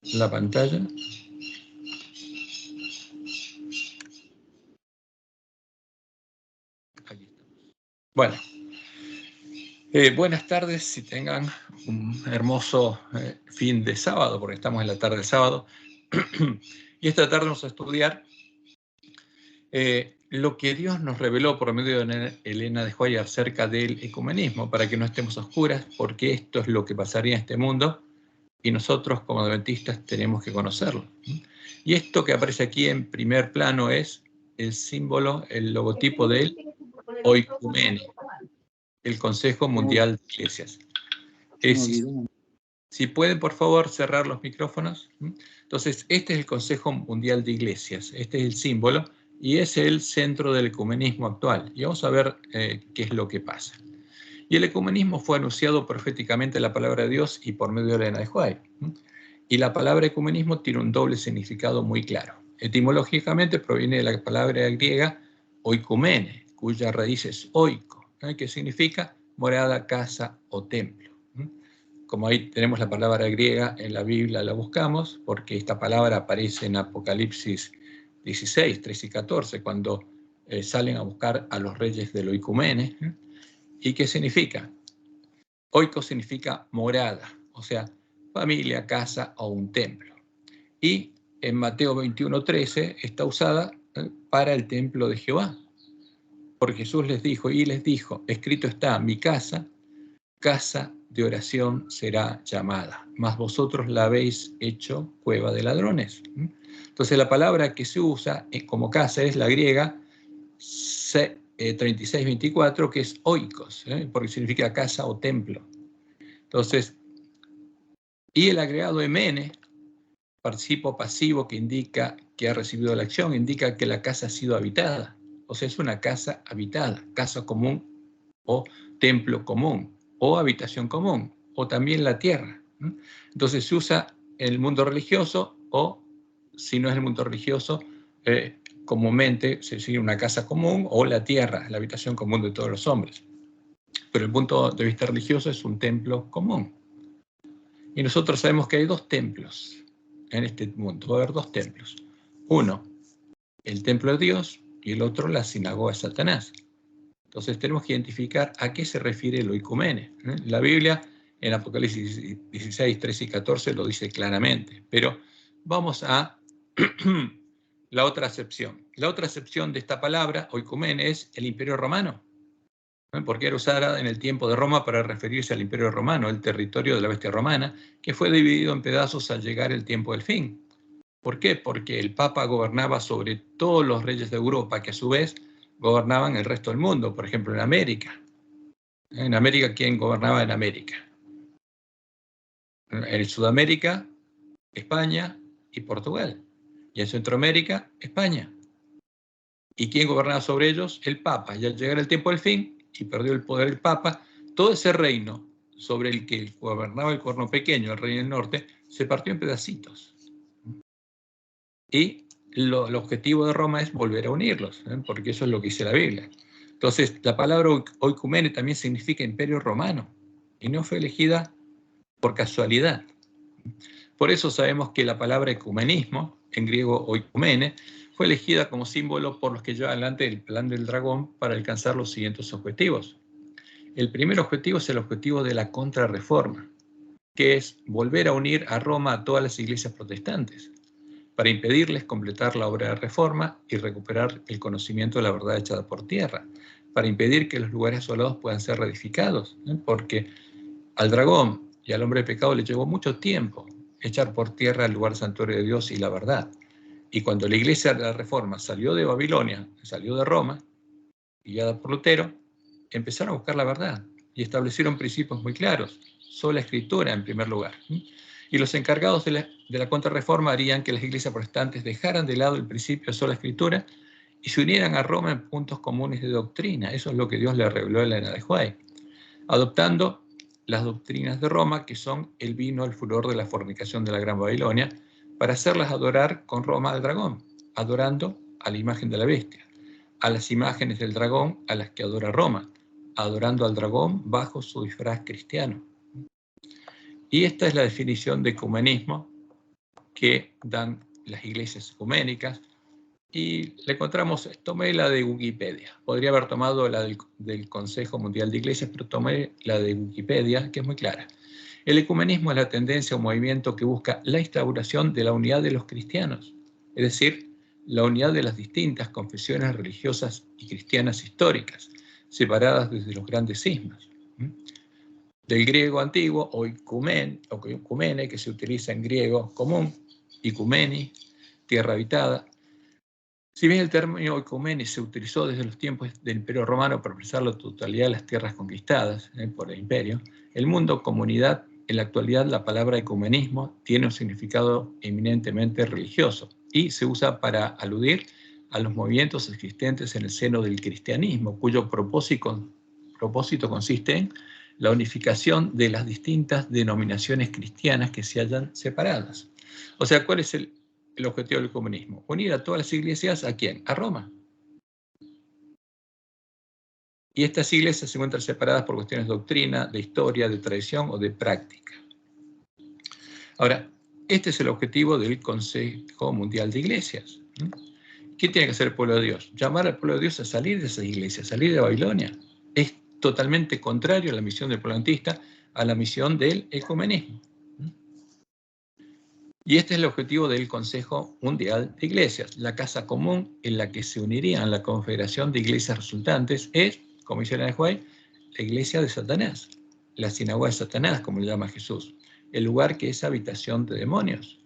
la pantalla. Aquí estamos. Bueno, buenas tardes y tengan un hermoso fin de sábado, porque estamos en la tarde de sábado. Y esta tarde vamos a estudiar lo que Dios nos reveló por medio de Elena de White acerca del ecumenismo, para que no estemos a oscuras, porque esto es lo que pasaría en este mundo y nosotros como adventistas tenemos que conocerlo. Y esto que aparece aquí en primer plano es el símbolo, el logotipo del Oikumene, el Consejo Mundial de Iglesias. Si pueden, por favor, cerrar los micrófonos. Entonces, este es el Consejo Mundial de Iglesias, este es el símbolo, y es el centro del ecumenismo actual. Y vamos a ver qué es lo que pasa. Y el ecumenismo fue anunciado proféticamente en la palabra de Dios y por medio de Elena de White. Y la palabra ecumenismo tiene un doble significado muy claro. Etimológicamente proviene de la palabra griega oikumene, cuya raíz es oiko, que significa morada, casa o templo. Como ahí tenemos la palabra griega en la Biblia, la buscamos, porque esta palabra aparece en Apocalipsis 16, 13 y 14, cuando salen a buscar a los reyes del oikumene. ¿Y qué significa? Oiko significa morada, o sea, familia, casa o un templo. Y en Mateo 21:13 está usada para el templo de Jehová. Porque Jesús les dijo, escrito está, mi casa, casa de oración será llamada, mas vosotros la habéis hecho cueva de ladrones. Entonces la palabra que se usa como casa es la griega 36:24, que es oikos, porque significa casa o templo. Entonces, y el agregado emene, participo pasivo que indica que ha recibido la acción, indica que la casa ha sido habitada. O sea, es una casa habitada, casa común o templo común o habitación común o también la tierra. Entonces se usa en el mundo religioso o, si no es el mundo religioso, comúnmente se dice una casa común o la tierra, la habitación común de todos los hombres. Pero el punto de vista religioso es un templo común. Y nosotros sabemos que hay dos templos en este mundo. Va a haber dos templos. Uno, el templo de Dios, y el otro, la sinagoga de Satanás. Entonces tenemos que identificar a qué se refiere el oikumene. La Biblia en Apocalipsis 16, 13 y 14 lo dice claramente. Pero vamos a la otra acepción. La otra acepción de esta palabra, oikumene, es el Imperio Romano. Porque era usada en el tiempo de Roma para referirse al Imperio Romano, el territorio de la bestia romana, que fue dividido en pedazos al llegar el tiempo del fin. ¿Por qué? Porque el Papa gobernaba sobre todos los reyes de Europa, que a su vez gobernaban el resto del mundo, por ejemplo en América. En América, ¿quién gobernaba en América? En Sudamérica, España y Portugal. Y en Centroamérica, España. ¿Y quién gobernaba sobre ellos? El Papa. Y al llegar el tiempo del fin, y perdió el poder el Papa, todo ese reino sobre el que gobernaba el Cuerno Pequeño, el rey del norte, se partió en pedacitos. Y el objetivo de Roma es volver a unirlos, porque eso es lo que dice la Biblia. Entonces, la palabra oikumene también significa imperio romano, y no fue elegida por casualidad. Por eso sabemos que la palabra ecumenismo, en griego oikumene, fue elegida como símbolo por los que llevan adelante el plan del dragón para alcanzar los siguientes objetivos. El primer objetivo es el objetivo de la contrarreforma, que es volver a unir a Roma a todas las iglesias protestantes, para impedirles completar la obra de reforma y recuperar el conocimiento de la verdad echada por tierra, para impedir que los lugares asolados puedan ser reedificados, porque al dragón y al hombre de pecado le llevó mucho tiempo echar por tierra el lugar santuario de Dios y la verdad. Y cuando la iglesia de la reforma salió de Babilonia, salió de Roma, guiada por Lutero, empezaron a buscar la verdad y establecieron principios muy claros, sola escritura en primer lugar. Y los encargados de la contrarreforma harían que las iglesias protestantes dejaran de lado el principio de sola escritura y se unieran a Roma en puntos comunes de doctrina. Eso es lo que Dios le reveló a Elena de White, adoptando las doctrinas de Roma, que son el vino, el furor de la fornicación de la Gran Babilonia, para hacerlas adorar con Roma al dragón, adorando a la imagen de la bestia, a las imágenes del dragón a las que adora Roma, adorando al dragón bajo su disfraz cristiano. Y esta es la definición de ecumenismo que dan las iglesias ecuménicas. Y le encontramos, tomé la de Wikipedia. Podría haber tomado la del Consejo Mundial de Iglesias, pero tomé la de Wikipedia, que es muy clara. El ecumenismo es la tendencia o movimiento que busca la instauración de la unidad de los cristianos, es decir, la unidad de las distintas confesiones religiosas y cristianas históricas, separadas desde los grandes cismas. Del griego antiguo, o icumene, que se utiliza en griego común, icumeni, tierra habitada. Si bien el término ecumene se utilizó desde los tiempos del Imperio Romano para expresar la totalidad de las tierras conquistadas por el imperio, el mundo comunidad, en la actualidad la palabra ecumenismo tiene un significado eminentemente religioso y se usa para aludir a los movimientos existentes en el seno del cristianismo, cuyo propósito consiste en la unificación de las distintas denominaciones cristianas que se hallan separadas. O sea, ¿cuál es el objetivo del comunismo? Unir a todas las iglesias, ¿a quién? A Roma. Y estas iglesias se encuentran separadas por cuestiones de doctrina, de historia, de tradición o de práctica. Ahora, este es el objetivo del Consejo Mundial de Iglesias. ¿Qué tiene que hacer el pueblo de Dios? Llamar al pueblo de Dios a salir de esas iglesias, a salir de Babilonia. Es totalmente contrario a la misión del pueblo adventista, a la misión del ecumenismo. Y este es el objetivo del Consejo Mundial de Iglesias. La casa común en la que se unirían la confederación de iglesias resultantes es, como dice la White, la iglesia de Satanás, la sinagoga de Satanás, como le llama Jesús, el lugar que es habitación de demonios.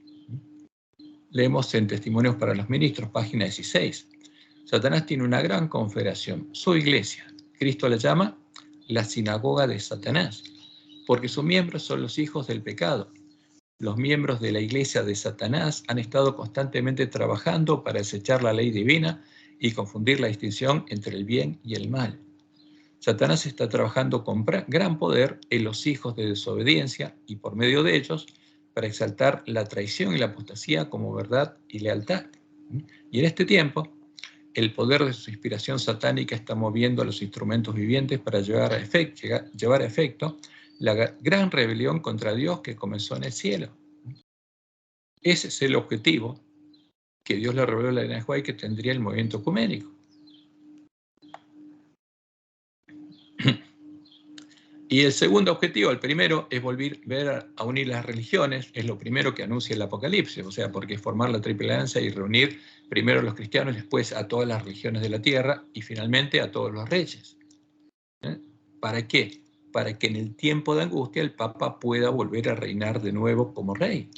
Leemos en Testimonios para los Ministros, página 16. Satanás tiene una gran confederación, su iglesia. Cristo la llama la sinagoga de Satanás, porque sus miembros son los hijos del pecado. Los miembros de la iglesia de Satanás han estado constantemente trabajando para desechar la ley divina y confundir la distinción entre el bien y el mal. Satanás está trabajando con gran poder en los hijos de desobediencia y por medio de ellos para exaltar la traición y la apostasía como verdad y lealtad. Y en este tiempo, el poder de su inspiración satánica está moviendo a los instrumentos vivientes para llevar a efecto la gran rebelión contra Dios que comenzó en el cielo. Ese es el objetivo que Dios le reveló a la Elena White que tendría el movimiento ecuménico. Y el segundo objetivo, el primero, es volver a unir las religiones, es lo primero que anuncia el Apocalipsis, o sea, porque es formar la triple alianza y reunir primero a los cristianos, después a todas las religiones de la tierra y finalmente a todos los reyes. ¿Para qué? Para que en el tiempo de angustia el Papa pueda volver a reinar de nuevo como rey.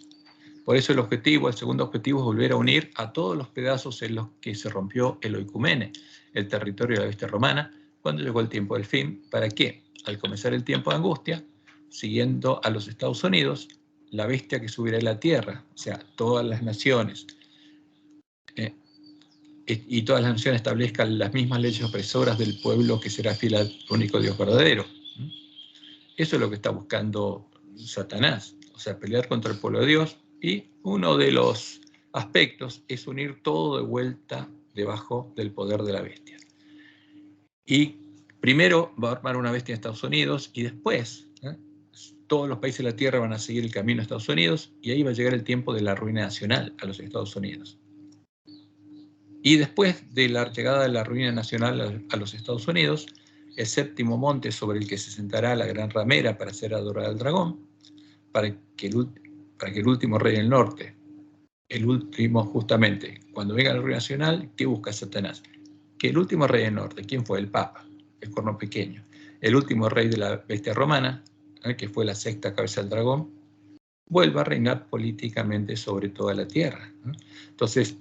Por eso el segundo objetivo es volver a unir a todos los pedazos en los que se rompió el oicumene, el territorio de la bestia romana, cuando llegó el tiempo del fin. ¿Para qué? Al comenzar el tiempo de angustia, siguiendo a los Estados Unidos, la bestia que subirá a la tierra, o sea, todas las naciones, y todas las naciones establezcan las mismas leyes opresoras del pueblo que será fiel al único Dios verdadero. Eso es lo que está buscando Satanás, o sea, pelear contra el pueblo de Dios, y uno de los aspectos es unir todo de vuelta debajo del poder de la bestia. Y primero va a armar una bestia en Estados Unidos y después todos los países de la tierra van a seguir el camino a Estados Unidos y ahí va a llegar el tiempo de la ruina nacional a los Estados Unidos. Y después de la llegada de la ruina nacional a los Estados Unidos, el séptimo monte sobre el que se sentará la gran ramera para hacer adorar al dragón, para que el último rey del norte, el último justamente, cuando venga la ruina nacional, ¿qué busca Satanás? Que el último rey del norte, ¿quién fue? El Papa, el corno pequeño. El último rey de la bestia romana, que fue la sexta cabeza del dragón, vuelva a reinar políticamente sobre toda la tierra. Entonces,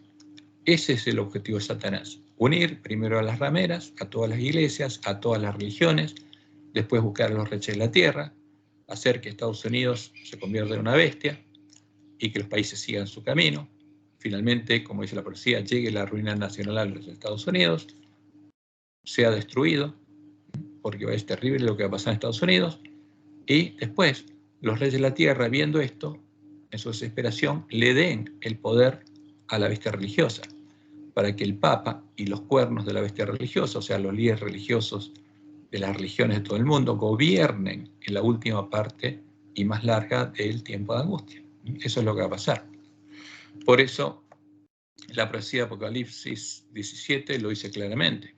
ese es el objetivo de Satanás. Unir primero a las rameras, a todas las iglesias, a todas las religiones, después buscar a los reyes de la tierra, hacer que Estados Unidos se convierta en una bestia y que los países sigan su camino. Finalmente, como dice la profecía, llegue la ruina nacional a los Estados Unidos, sea destruido, porque es terrible lo que va a pasar en Estados Unidos, y después los reyes de la tierra, viendo esto, en su desesperación, le den el poder a la bestia religiosa, para que el Papa y los cuernos de la bestia religiosa, o sea, los líderes religiosos de las religiones de todo el mundo, gobiernen en la última parte y más larga del tiempo de angustia. Eso es lo que va a pasar. Por eso, la profecía de Apocalipsis 17 lo dice claramente.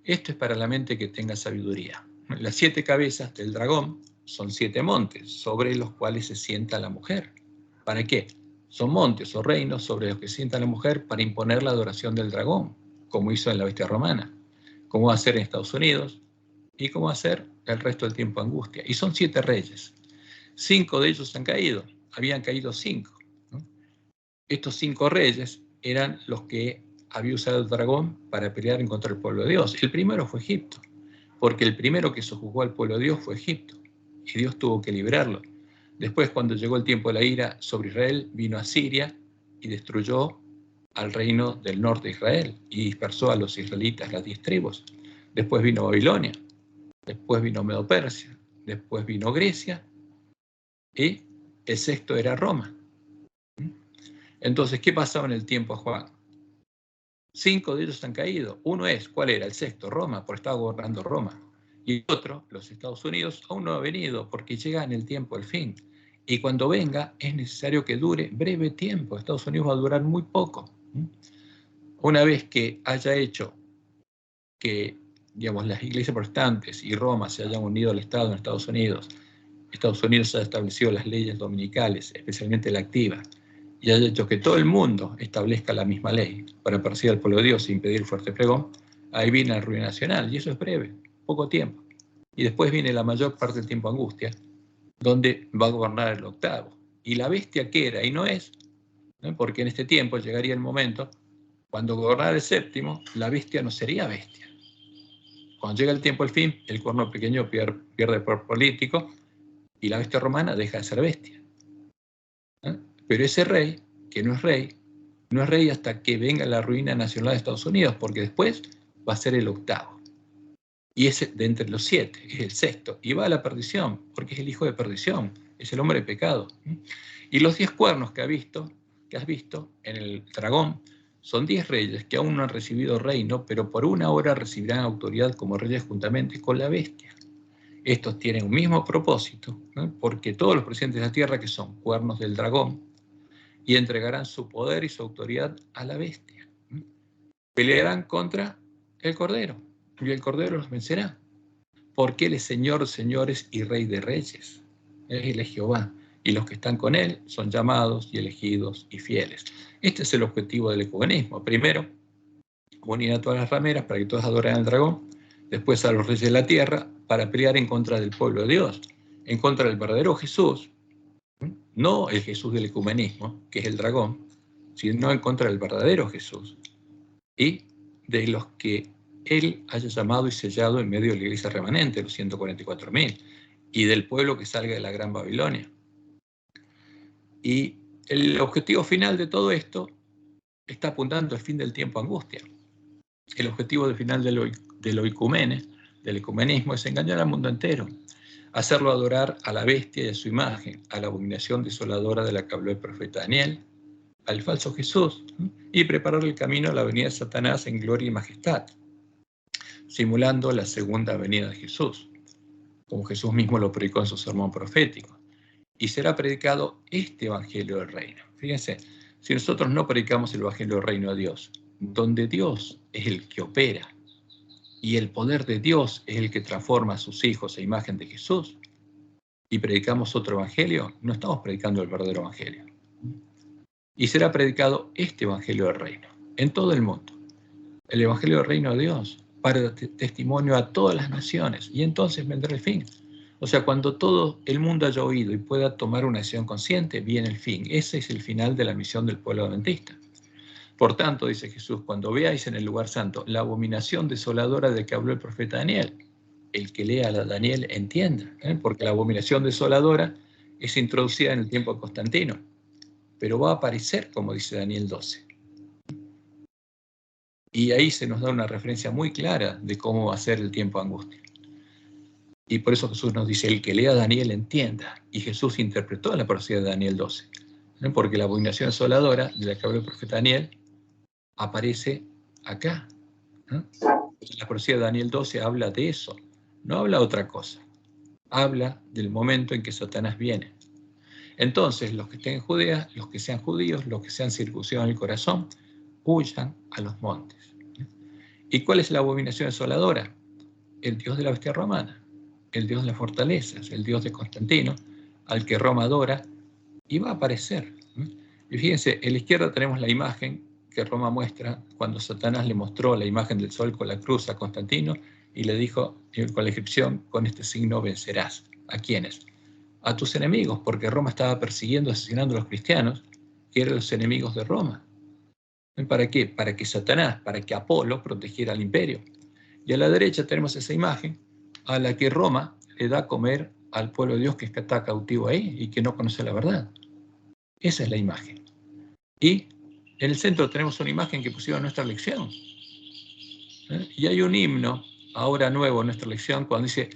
Esto es para la mente que tenga sabiduría. Las 7 cabezas del dragón son 7 montes sobre los cuales se sienta la mujer. ¿Para qué? Son montes o reinos sobre los que se sienta la mujer para imponer la adoración del dragón, como hizo en la bestia romana, como va a hacer en Estados Unidos y como va a hacer el resto del tiempo angustia. Y son 7 reyes. 5 de ellos han caído, habían caído 5. ¿no? Estos 5 reyes eran los que había usado el dragón para pelear en contra del pueblo de Dios. El primero fue Egipto, porque el primero que sojuzgó al pueblo de Dios fue Egipto, y Dios tuvo que librarlo. Después, cuando llegó el tiempo de la ira sobre Israel, vino a Siria y destruyó al reino del norte de Israel y dispersó a los israelitas, las 10 tribus. Después vino Babilonia, después vino Medo-Persia, después vino Grecia y el 6º era Roma. Entonces, ¿qué pasaba en el tiempo de Juan? 5 de ellos han caído. Uno es, ¿cuál era? El 6º, Roma, porque estaba gobernando Roma. Y otro, los Estados Unidos, aún no ha venido porque llega en el tiempo el fin. Y cuando venga es necesario que dure breve tiempo. Estados Unidos va a durar muy poco. Una vez que haya hecho que, digamos, las iglesias protestantes y Roma se hayan unido al Estado en Estados Unidos haya establecido las leyes dominicales, especialmente la activa, y haya hecho que todo el mundo establezca la misma ley para perseguir al pueblo de Dios e impedir el fuerte pregón, ahí viene la ruina nacional, y eso es breve, poco tiempo. Y después viene la mayor parte del tiempo angustia, donde va a gobernar el 8º. Y la bestia que era y no es, ¿no? Porque en este tiempo llegaría el momento, cuando gobernara el 7º, la bestia no sería bestia. Cuando llega el tiempo al fin, el cuerno pequeño pierde poder político y la bestia romana deja de ser bestia. Pero ese rey, que no es rey hasta que venga la ruina nacional de Estados Unidos, porque después va a ser el 8º. Y es de entre los 7, es el 6º, y va a la perdición, porque es el hijo de perdición, es el hombre de pecado. Y los 10 cuernos que has visto en el dragón son 10 reyes que aún no han recibido reino, pero por una hora recibirán autoridad como reyes juntamente con la bestia. Estos tienen un mismo propósito, ¿no? Porque todos los presidentes de la tierra que son cuernos del dragón, y entregarán su poder y su autoridad a la bestia. Pelearán contra el Cordero, y el Cordero los vencerá, porque Él es Señor, señores y Rey de reyes. Él es Jehová, y los que están con Él son llamados y elegidos y fieles. Este es el objetivo del ecumenismo. Primero, unir a todas las rameras para que todos adoren al dragón, después a los reyes de la tierra, para pelear en contra del pueblo de Dios, en contra del verdadero Jesús, no el Jesús del ecumenismo, que es el dragón, sino en contra del verdadero Jesús y de los que Él haya llamado y sellado en medio de la iglesia remanente, los 144.000, y del pueblo que salga de la Gran Babilonia. Y el objetivo final de todo esto está apuntando al fin del tiempo angustia. El objetivo final del ecumenismo, es engañar al mundo entero, hacerlo adorar a la bestia y a su imagen, a la abominación desoladora de la que habló el profeta Daniel, al falso Jesús, y preparar el camino a la venida de Satanás en gloria y majestad, simulando la segunda venida de Jesús, como Jesús mismo lo predicó en su sermón profético. Y será predicado este evangelio del reino. Fíjense, si nosotros no predicamos el evangelio del reino de Dios, donde Dios es el que opera, y el poder de Dios es el que transforma a sus hijos a imagen de Jesús, y predicamos otro evangelio, no estamos predicando el verdadero evangelio. Y será predicado este evangelio del reino, en todo el mundo. El evangelio del reino de Dios, para dar testimonio a todas las naciones, y entonces vendrá el fin. O sea, cuando todo el mundo haya oído y pueda tomar una decisión consciente, viene el fin. Ese es el final de la misión del pueblo adventista. Por tanto, dice Jesús, cuando veáis en el lugar santo la abominación desoladora de que habló el profeta Daniel, el que lea a Daniel entienda, porque la abominación desoladora es introducida en el tiempo de Constantino, pero va a aparecer, como dice Daniel 12. Y ahí se nos da una referencia muy clara de cómo va a ser el tiempo de angustia. Y por eso Jesús nos dice, el que lea a Daniel entienda. Y Jesús interpretó la profecía de Daniel 12. Porque la abominación desoladora de la que habló el profeta Daniel aparece acá. La profecía de Daniel 12 habla de eso, no habla de otra cosa. Habla del momento en que Satanás viene. Entonces, los que estén en Judea, los que sean judíos, los que sean circuncidados en el corazón, huyan a los montes. ¿Y cuál es la abominación desoladora? El dios de la bestia romana, el dios de las fortalezas, el dios de Constantino, al que Roma adora, y va a aparecer. Y fíjense, en la izquierda tenemos la imagen que Roma muestra cuando Satanás le mostró la imagen del sol con la cruz a Constantino y le dijo con la inscripción: con este signo vencerás. ¿A quiénes? A tus enemigos, porque Roma estaba persiguiendo, asesinando a los cristianos, que eran los enemigos de Roma. ¿Para qué? Para que Satanás, para que Apolo protegiera al imperio. Y a la derecha tenemos esa imagen a la que Roma le da a comer al pueblo de Dios que está cautivo ahí y que no conoce la verdad. Esa es la imagen. Y en el centro tenemos una imagen que pusieron en nuestra lección. Y hay un himno, ahora nuevo en nuestra lección, cuando dice: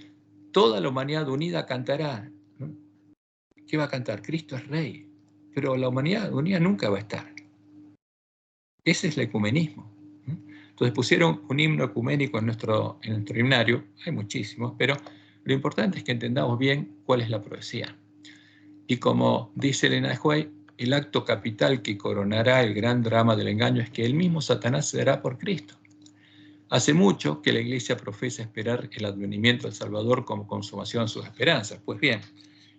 toda la humanidad unida cantará. ¿Qué va a cantar? Cristo es Rey. Pero la humanidad unida nunca va a estar. Ese es el ecumenismo. Entonces pusieron un himno ecuménico en nuestro himnario, hay muchísimos, pero lo importante es que entendamos bien cuál es la profecía. Y como dice Elena de White, el acto capital que coronará el gran drama del engaño es que el mismo Satanás se dará por Cristo. Hace mucho que la Iglesia profesa esperar el advenimiento del Salvador como consumación de sus esperanzas. Pues bien,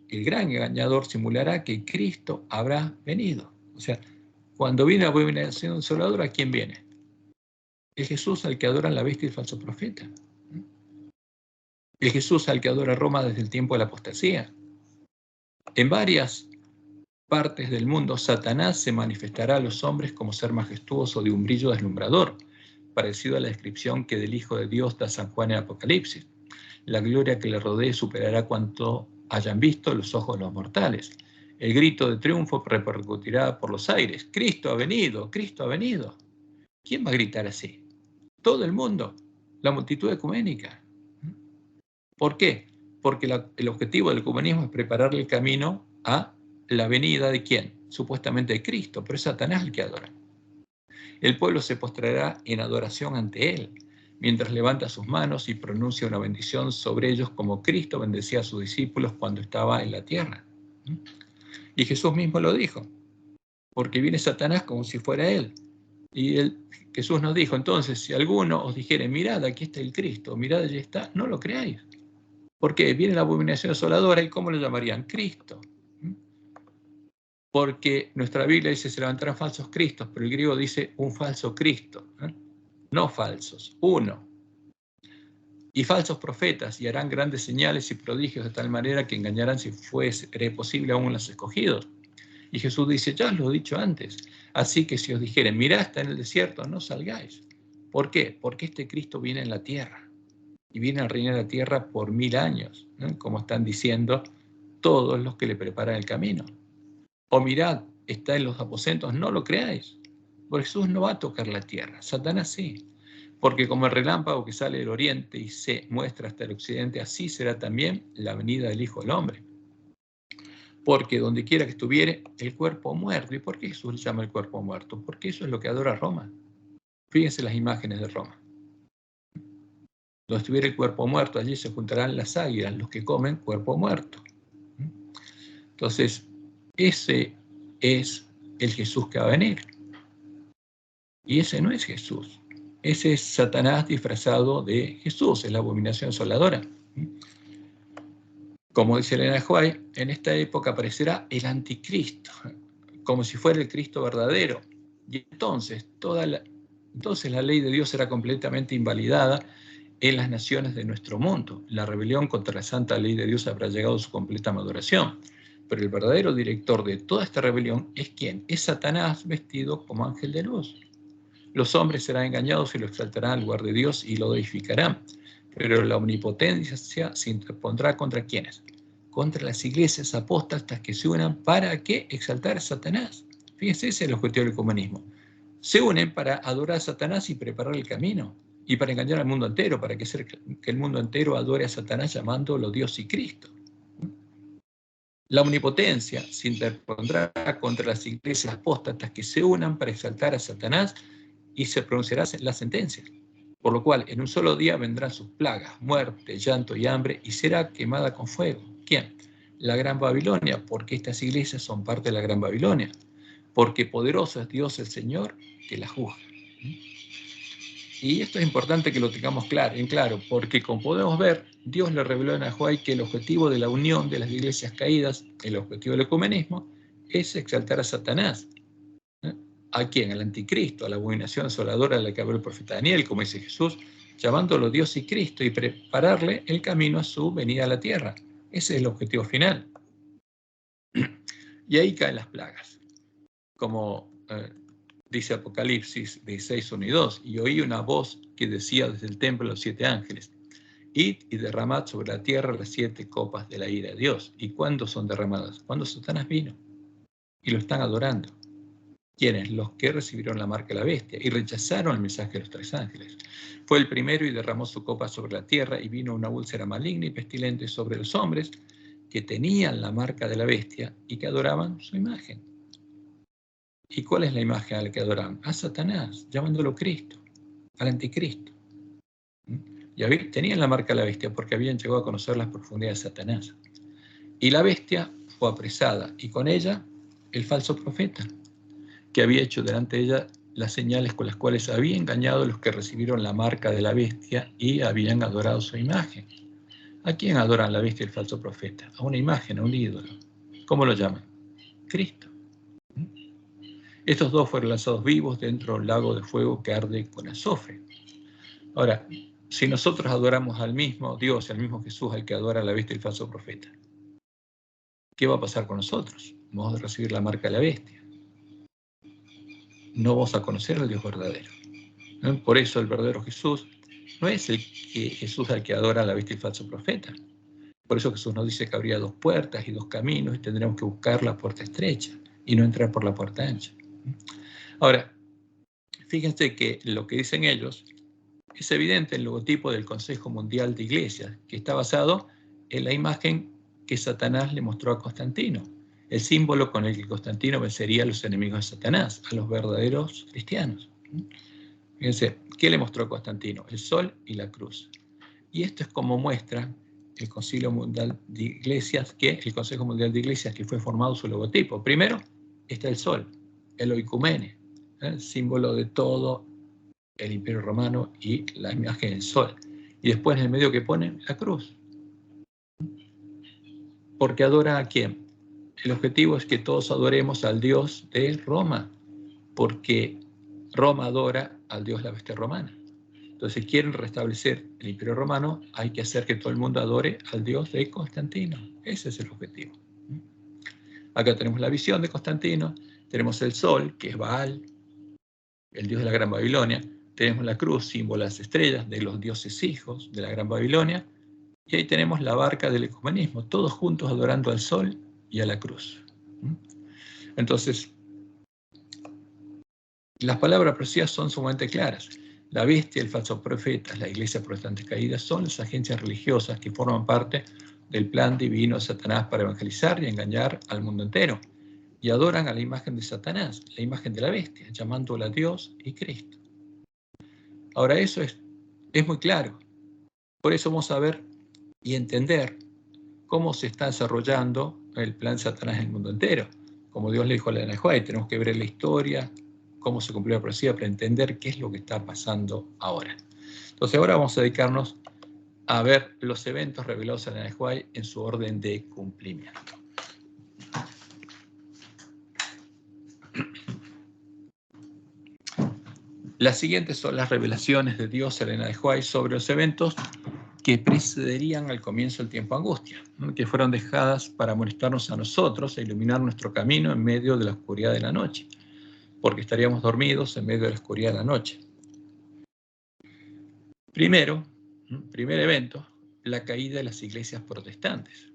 el gran engañador simulará que Cristo habrá venido. O sea, cuando viene la abominación desoladora, ¿a quién viene? El Jesús al que adoran la bestia y el falso profeta. El Jesús al que adora Roma desde el tiempo de la apostasía. En varias partes del mundo, Satanás se manifestará a los hombres como ser majestuoso de un brillo deslumbrador, parecido a la descripción que del Hijo de Dios da San Juan en Apocalipsis. La gloria que le rodee superará cuanto hayan visto los ojos de los mortales. El grito de triunfo repercutirá por los aires: Cristo ha venido, Cristo ha venido. ¿Quién va a gritar así? Todo el mundo, la multitud ecuménica. ¿Por qué? Porque el objetivo del ecumenismo es prepararle el camino a la venida de ¿quién? Supuestamente de Cristo, pero es Satanás el que adora. El pueblo se postrará en adoración ante él, mientras levanta sus manos y pronuncia una bendición sobre ellos como Cristo bendecía a sus discípulos cuando estaba en la tierra. Y Jesús mismo lo dijo, porque viene Satanás como si fuera él. Y Jesús nos dijo: entonces, si alguno os dijere: mirad, aquí está el Cristo, mirad, allí está, no lo creáis. ¿Por qué? Viene la abominación desoladora, ¿y cómo lo llamarían? Cristo. Porque nuestra Biblia dice: se levantarán falsos cristos, pero el griego dice un falso Cristo. No falsos, uno. Y falsos profetas, y harán grandes señales y prodigios de tal manera que engañarán, si fuese posible, aún los escogidos. Y Jesús dice: ya os lo he dicho antes, así que si os dijeren: mirad, está en el desierto, no salgáis. ¿Por qué? Porque este Cristo viene en la tierra, y viene a reinar la tierra por 1000 años, como están diciendo todos los que le preparan el camino. O mirad, está en los aposentos, no lo creáis, porque Jesús no va a tocar la tierra, Satanás sí. Porque como el relámpago que sale del oriente y se muestra hasta el occidente, así será también la venida del Hijo del Hombre. Porque donde quiera que estuviere el cuerpo muerto. ¿Y por qué Jesús le llama el cuerpo muerto? Porque eso es lo que adora Roma. Fíjense las imágenes de Roma. Donde estuviera el cuerpo muerto, allí se juntarán las águilas, los que comen cuerpo muerto. Entonces, ese es el Jesús que va a venir. Y ese no es Jesús. Ese es Satanás disfrazado de Jesús, es la abominación desoladora. Como dice Elena de White, en esta época aparecerá el anticristo, como si fuera el Cristo verdadero. Y entonces la ley de Dios será completamente invalidada en las naciones de nuestro mundo. La rebelión contra la santa ley de Dios habrá llegado a su completa maduración. Pero el verdadero director de toda esta rebelión es ¿quién? Es Satanás vestido como ángel de luz. Los hombres serán engañados y lo exaltarán al lugar de Dios y lo edificarán. Pero la omnipotencia se interpondrá ¿contra quiénes? Contra las iglesias apóstatas que se unan para ¿qué? Exaltar a Satanás. Fíjense, ese es el objetivo del ecumenismo. Se unen para adorar a Satanás y preparar el camino. Y para engañar al mundo entero, para que el mundo entero adore a Satanás llamándolo Dios y Cristo. La omnipotencia se interpondrá contra las iglesias apóstatas que se unan para exaltar a Satanás y se pronunciará la sentencia. Por lo cual, en un solo día vendrán sus plagas, muerte, llanto y hambre, y será quemada con fuego. ¿Quién? la Gran Babilonia, porque estas iglesias son parte de la Gran Babilonia, porque poderoso es Dios el Señor que la juzga. Y esto es importante que lo tengamos en claro, porque como podemos ver, Dios le reveló a Nehuay que el objetivo de la unión de las iglesias caídas, el objetivo del ecumenismo, es exaltar a Satanás. ¿A quién? Al anticristo, a la abominación asoladora de la que habló el profeta Daniel, como dice Jesús, llamándolo Dios y Cristo, y prepararle el camino a su venida a la tierra. Ese es el objetivo final. Y ahí caen las plagas. Como dice Apocalipsis 16, 1 y 2, y oí una voz que decía desde el templo de los 7 ángeles, id y derramad sobre la tierra las 7 copas de la ira de Dios. ¿Y cuándo son derramadas? Cuando Satanás vino y lo están adorando. ¿Quiénes? Los que recibieron la marca de la bestia y rechazaron el mensaje de los 3 ángeles. Fue el primero y derramó su copa sobre la tierra, y vino una úlcera maligna y pestilente sobre los hombres que tenían la marca de la bestia y que adoraban su imagen. ¿Y cuál es la imagen a la que adoraban? A Satanás, llamándolo Cristo, al anticristo. Y tenían la marca de la bestia porque habían llegado a conocer las profundidades de Satanás. Y la bestia fue apresada, y con ella el falso profeta, que había hecho delante de ella las señales con las cuales había engañado a los que recibieron la marca de la bestia y habían adorado su imagen. ¿A quién adoran la bestia y el falso profeta? A una imagen, a un ídolo. ¿Cómo lo llaman? Cristo. Estos dos fueron lanzados vivos dentro del lago de fuego que arde con azufre. Ahora, si nosotros adoramos al mismo Dios, al mismo Jesús, al que adora la bestia y el falso profeta, ¿qué va a pasar con nosotros? Vamos a recibir la marca de la bestia. No vamos a conocer al Dios verdadero. Por eso el verdadero Jesús no es el Jesús al que adora la bestia y el falso profeta. Por eso Jesús nos dice que habría 2 puertas y 2 caminos y tendremos que buscar la puerta estrecha y no entrar por la puerta ancha. Ahora, fíjense que lo que dicen ellos es evidente en el logotipo del Consejo Mundial de Iglesias, que está basado en la imagen que Satanás le mostró a Constantino, el símbolo con el que Constantino vencería a los enemigos de Satanás, a los verdaderos cristianos. Fíjense, ¿qué le mostró a Constantino? El sol y la cruz. Y esto es como muestra el Consejo Mundial de Iglesias, el Consejo Mundial de Iglesias que fue formado su logotipo. Primero está el sol, el oikumene, símbolo de todo el Imperio Romano y la imagen del sol. Y después en el medio que ponen la cruz. Porque adora a quién. El objetivo es que todos adoremos al Dios de Roma, porque Roma adora al Dios de la bestia romana. Entonces, si quieren restablecer el Imperio Romano, hay que hacer que todo el mundo adore al Dios de Constantino. Ese es el objetivo. Acá tenemos la visión de Constantino, tenemos el sol, que es Baal, el dios de la Gran Babilonia, tenemos la cruz, símbolo de las estrellas, de los dioses hijos de la Gran Babilonia, y ahí tenemos la barca del ecumenismo, todos juntos adorando al sol y a la cruz. Entonces, las palabras precisas son sumamente claras. La bestia, el falso profeta, la iglesia protestante caída son las agencias religiosas que forman parte del plan divino de Satanás para evangelizar y engañar al mundo entero. Y adoran a la imagen de Satanás, la imagen de la bestia, llamándola Dios y Cristo. Ahora, eso es muy claro. Por eso vamos a ver y entender cómo se está desarrollando el plan de Satanás en el mundo entero. Como Dios le dijo a la Nehuay, tenemos que ver la historia, cómo se cumplió la profecía para entender qué es lo que está pasando ahora. Entonces ahora vamos a dedicarnos a ver los eventos revelados a la Nehuay en su orden de cumplimiento. Las siguientes son las revelaciones de Dios a la Nehuay sobre los eventos que precederían al comienzo del tiempo de angustia, que fueron dejadas para amonestarnos a nosotros e iluminar nuestro camino en medio de la oscuridad de la noche, porque estaríamos dormidos en medio de la oscuridad de la noche. Primer evento, la caída de las iglesias protestantes.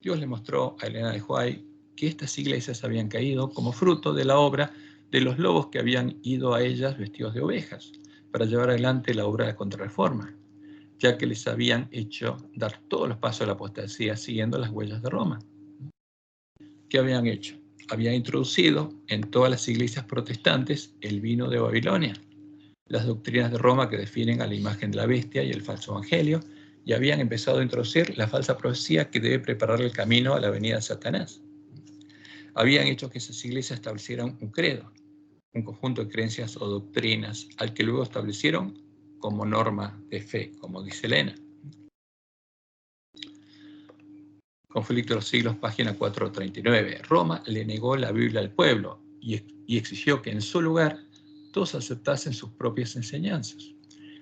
Dios le mostró a Elena de White que estas iglesias habían caído como fruto de la obra de los lobos que habían ido a ellas vestidos de ovejas para llevar adelante la obra de la contrarreforma, ya que les habían hecho dar todos los pasos de la apostasía siguiendo las huellas de Roma. ¿Qué habían hecho? Habían introducido en todas las iglesias protestantes el vino de Babilonia, las doctrinas de Roma que definen a la imagen de la bestia y el falso evangelio, y habían empezado a introducir la falsa profecía que debe preparar el camino a la venida de Satanás. Habían hecho que esas iglesias establecieran un credo, un conjunto de creencias o doctrinas, al que luego establecieron como norma de fe, como dice Elena. Conflicto de los siglos, página 439. Roma le negó la Biblia al pueblo y exigió que en su lugar todos aceptasen sus propias enseñanzas.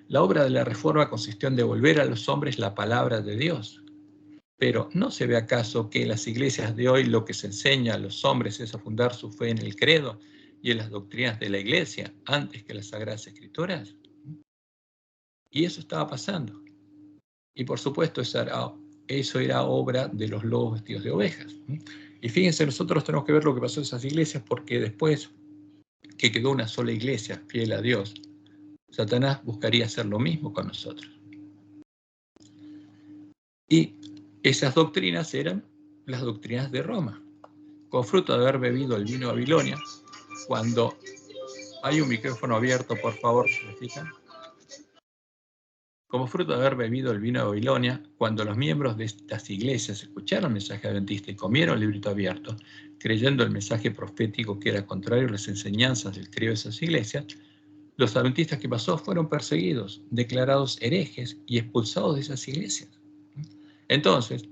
La obra de la Reforma consistió en devolver a los hombres la palabra de Dios. Pero ¿no se ve acaso que en las iglesias de hoy lo que se enseña a los hombres es a fundar su fe en el credo y en las doctrinas de la iglesia antes que las Sagradas Escrituras? Y eso estaba pasando. Y por supuesto eso era obra de los lobos vestidos de ovejas. Y fíjense, nosotros tenemos que ver lo que pasó en esas iglesias, porque después que quedó una sola iglesia fiel a Dios, Satanás buscaría hacer lo mismo con nosotros. Y esas doctrinas eran las doctrinas de Roma. Con fruto de haber bebido el vino de Babilonia, cuando hay un micrófono abierto, por favor, ¿se fijan? Como fruto de haber bebido el vino de Babilonia, cuando los miembros de estas iglesias escucharon el mensaje adventista y comieron el librito abierto, creyendo el mensaje profético que era contrario a las enseñanzas del credo de esas iglesias, los adventistas que pasó fueron perseguidos, declarados herejes y expulsados de esas iglesias. Entonces,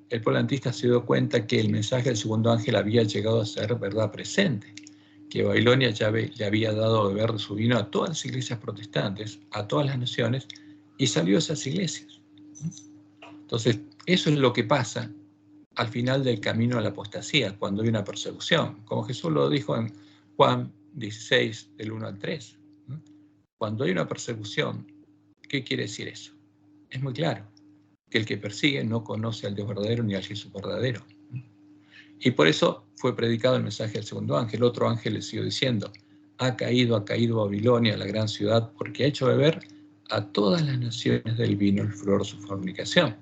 el pueblo adventista se dio cuenta que el mensaje del segundo ángel había llegado a ser verdad presente, que Babilonia ya le había dado a beber de su vino a todas las iglesias protestantes, a todas las naciones, y salió de esas iglesias. Entonces, eso es lo que pasa al final del camino a la apostasía, cuando hay una persecución. Como Jesús lo dijo en Juan 16, del 1 al 3. Cuando hay una persecución, ¿qué quiere decir eso? Es muy claro, que el que persigue no conoce al Dios verdadero ni al Jesús verdadero. Y por eso fue predicado el mensaje del segundo ángel. Otro ángel le siguió diciendo: ha caído Babilonia, la gran ciudad, porque ha hecho beber a todas las naciones del vino el furor de su fornicación.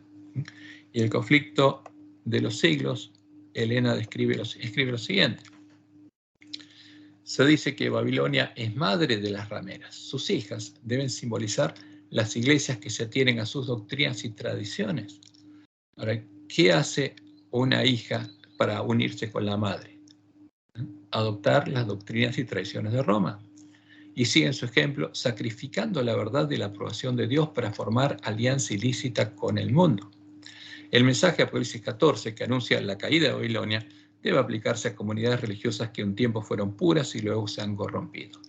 Y el conflicto de los siglos, Elena escribe lo siguiente. Se dice que Babilonia es madre de las rameras. Sus hijas deben simbolizar las iglesias que se atienen a sus doctrinas y tradiciones. Ahora, ¿qué hace una hija para unirse con la madre? Adoptar las doctrinas y tradiciones de Roma. Y siguen su ejemplo, sacrificando la verdad de la aprobación de Dios para formar alianza ilícita con el mundo. El mensaje de Apocalipsis 14, que anuncia la caída de Babilonia, debe aplicarse a comunidades religiosas que un tiempo fueron puras y luego se han corrompido.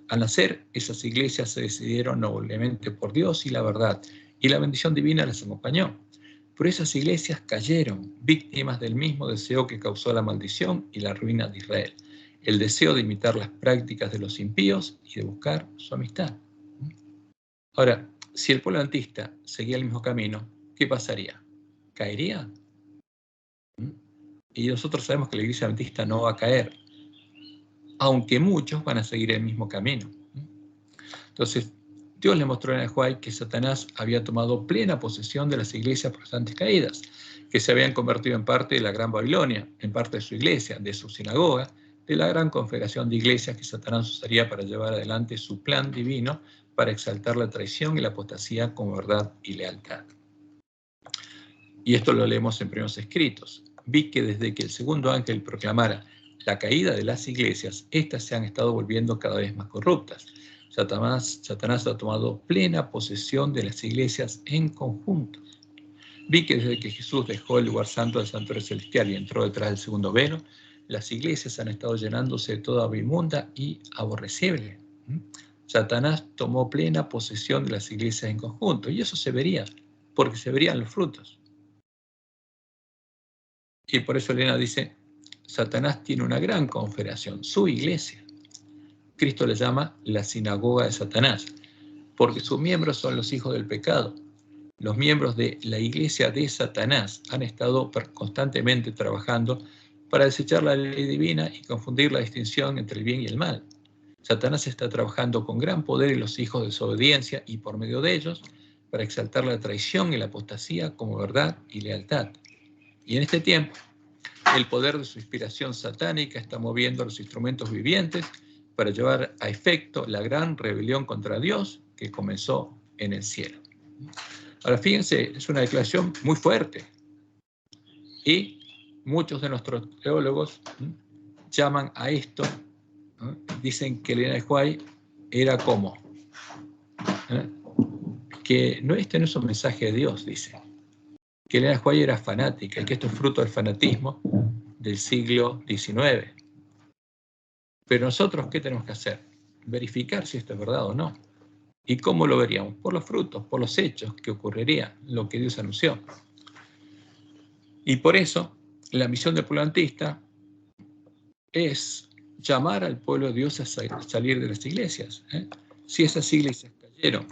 Al nacer, esas iglesias se decidieron noblemente por Dios y la verdad, y la bendición divina les acompañó. Pero esas iglesias cayeron, víctimas del mismo deseo que causó la maldición y la ruina de Israel, el deseo de imitar las prácticas de los impíos y de buscar su amistad. Ahora, si el pueblo adventista seguía el mismo camino, ¿qué pasaría? ¿Caería? Y nosotros sabemos que la iglesia adventista no va a caer, aunque muchos van a seguir el mismo camino. Entonces, Dios le mostró en el Juay que Satanás había tomado plena posesión de las iglesias protestantes caídas, que se habían convertido en parte de la Gran Babilonia, en parte de su iglesia, de su sinagoga, de la gran confederación de iglesias que Satanás usaría para llevar adelante su plan divino para exaltar la traición y la apostasía como verdad y lealtad. Y esto lo leemos en primeros escritos. Vi que desde que el segundo ángel proclamara la caída de las iglesias, éstas se han estado volviendo cada vez más corruptas. Satanás ha tomado plena posesión de las iglesias en conjunto. Vi que desde que Jesús dejó el lugar santo del santuario celestial y entró detrás del segundo velo, las iglesias han estado llenándose de toda inmunda y aborrecible. Satanás tomó plena posesión de las iglesias en conjunto, y eso se vería, porque se verían los frutos. Y por eso Elena dice, Satanás tiene una gran confederación, su iglesia. Cristo le llama la sinagoga de Satanás, porque sus miembros son los hijos del pecado. Los miembros de la iglesia de Satanás han estado constantemente trabajando para desechar la ley divina y confundir la distinción entre el bien y el mal. Satanás está trabajando con gran poder en los hijos de desobediencia y por medio de ellos para exaltar la traición y la apostasía como verdad y lealtad. Y en este tiempo, el poder de su inspiración satánica está moviendo los instrumentos vivientes para llevar a efecto la gran rebelión contra Dios que comenzó en el cielo. Ahora, fíjense, es una declaración muy fuerte. Y muchos de nuestros teólogos llaman a esto, ¿no? Dicen que Elena de White era como, que no, este no es un mensaje de Dios, dice. Que Elena de White era fanática y que esto es fruto del fanatismo del siglo XIX. Pero nosotros, ¿qué tenemos que hacer? Verificar si esto es verdad o no. ¿Y cómo lo veríamos? Por los frutos, por los hechos que ocurriría, lo que Dios anunció. Y por eso, la misión del pueblo adventista es llamar al pueblo de Dios a salir de las iglesias. Si esas iglesias cayeron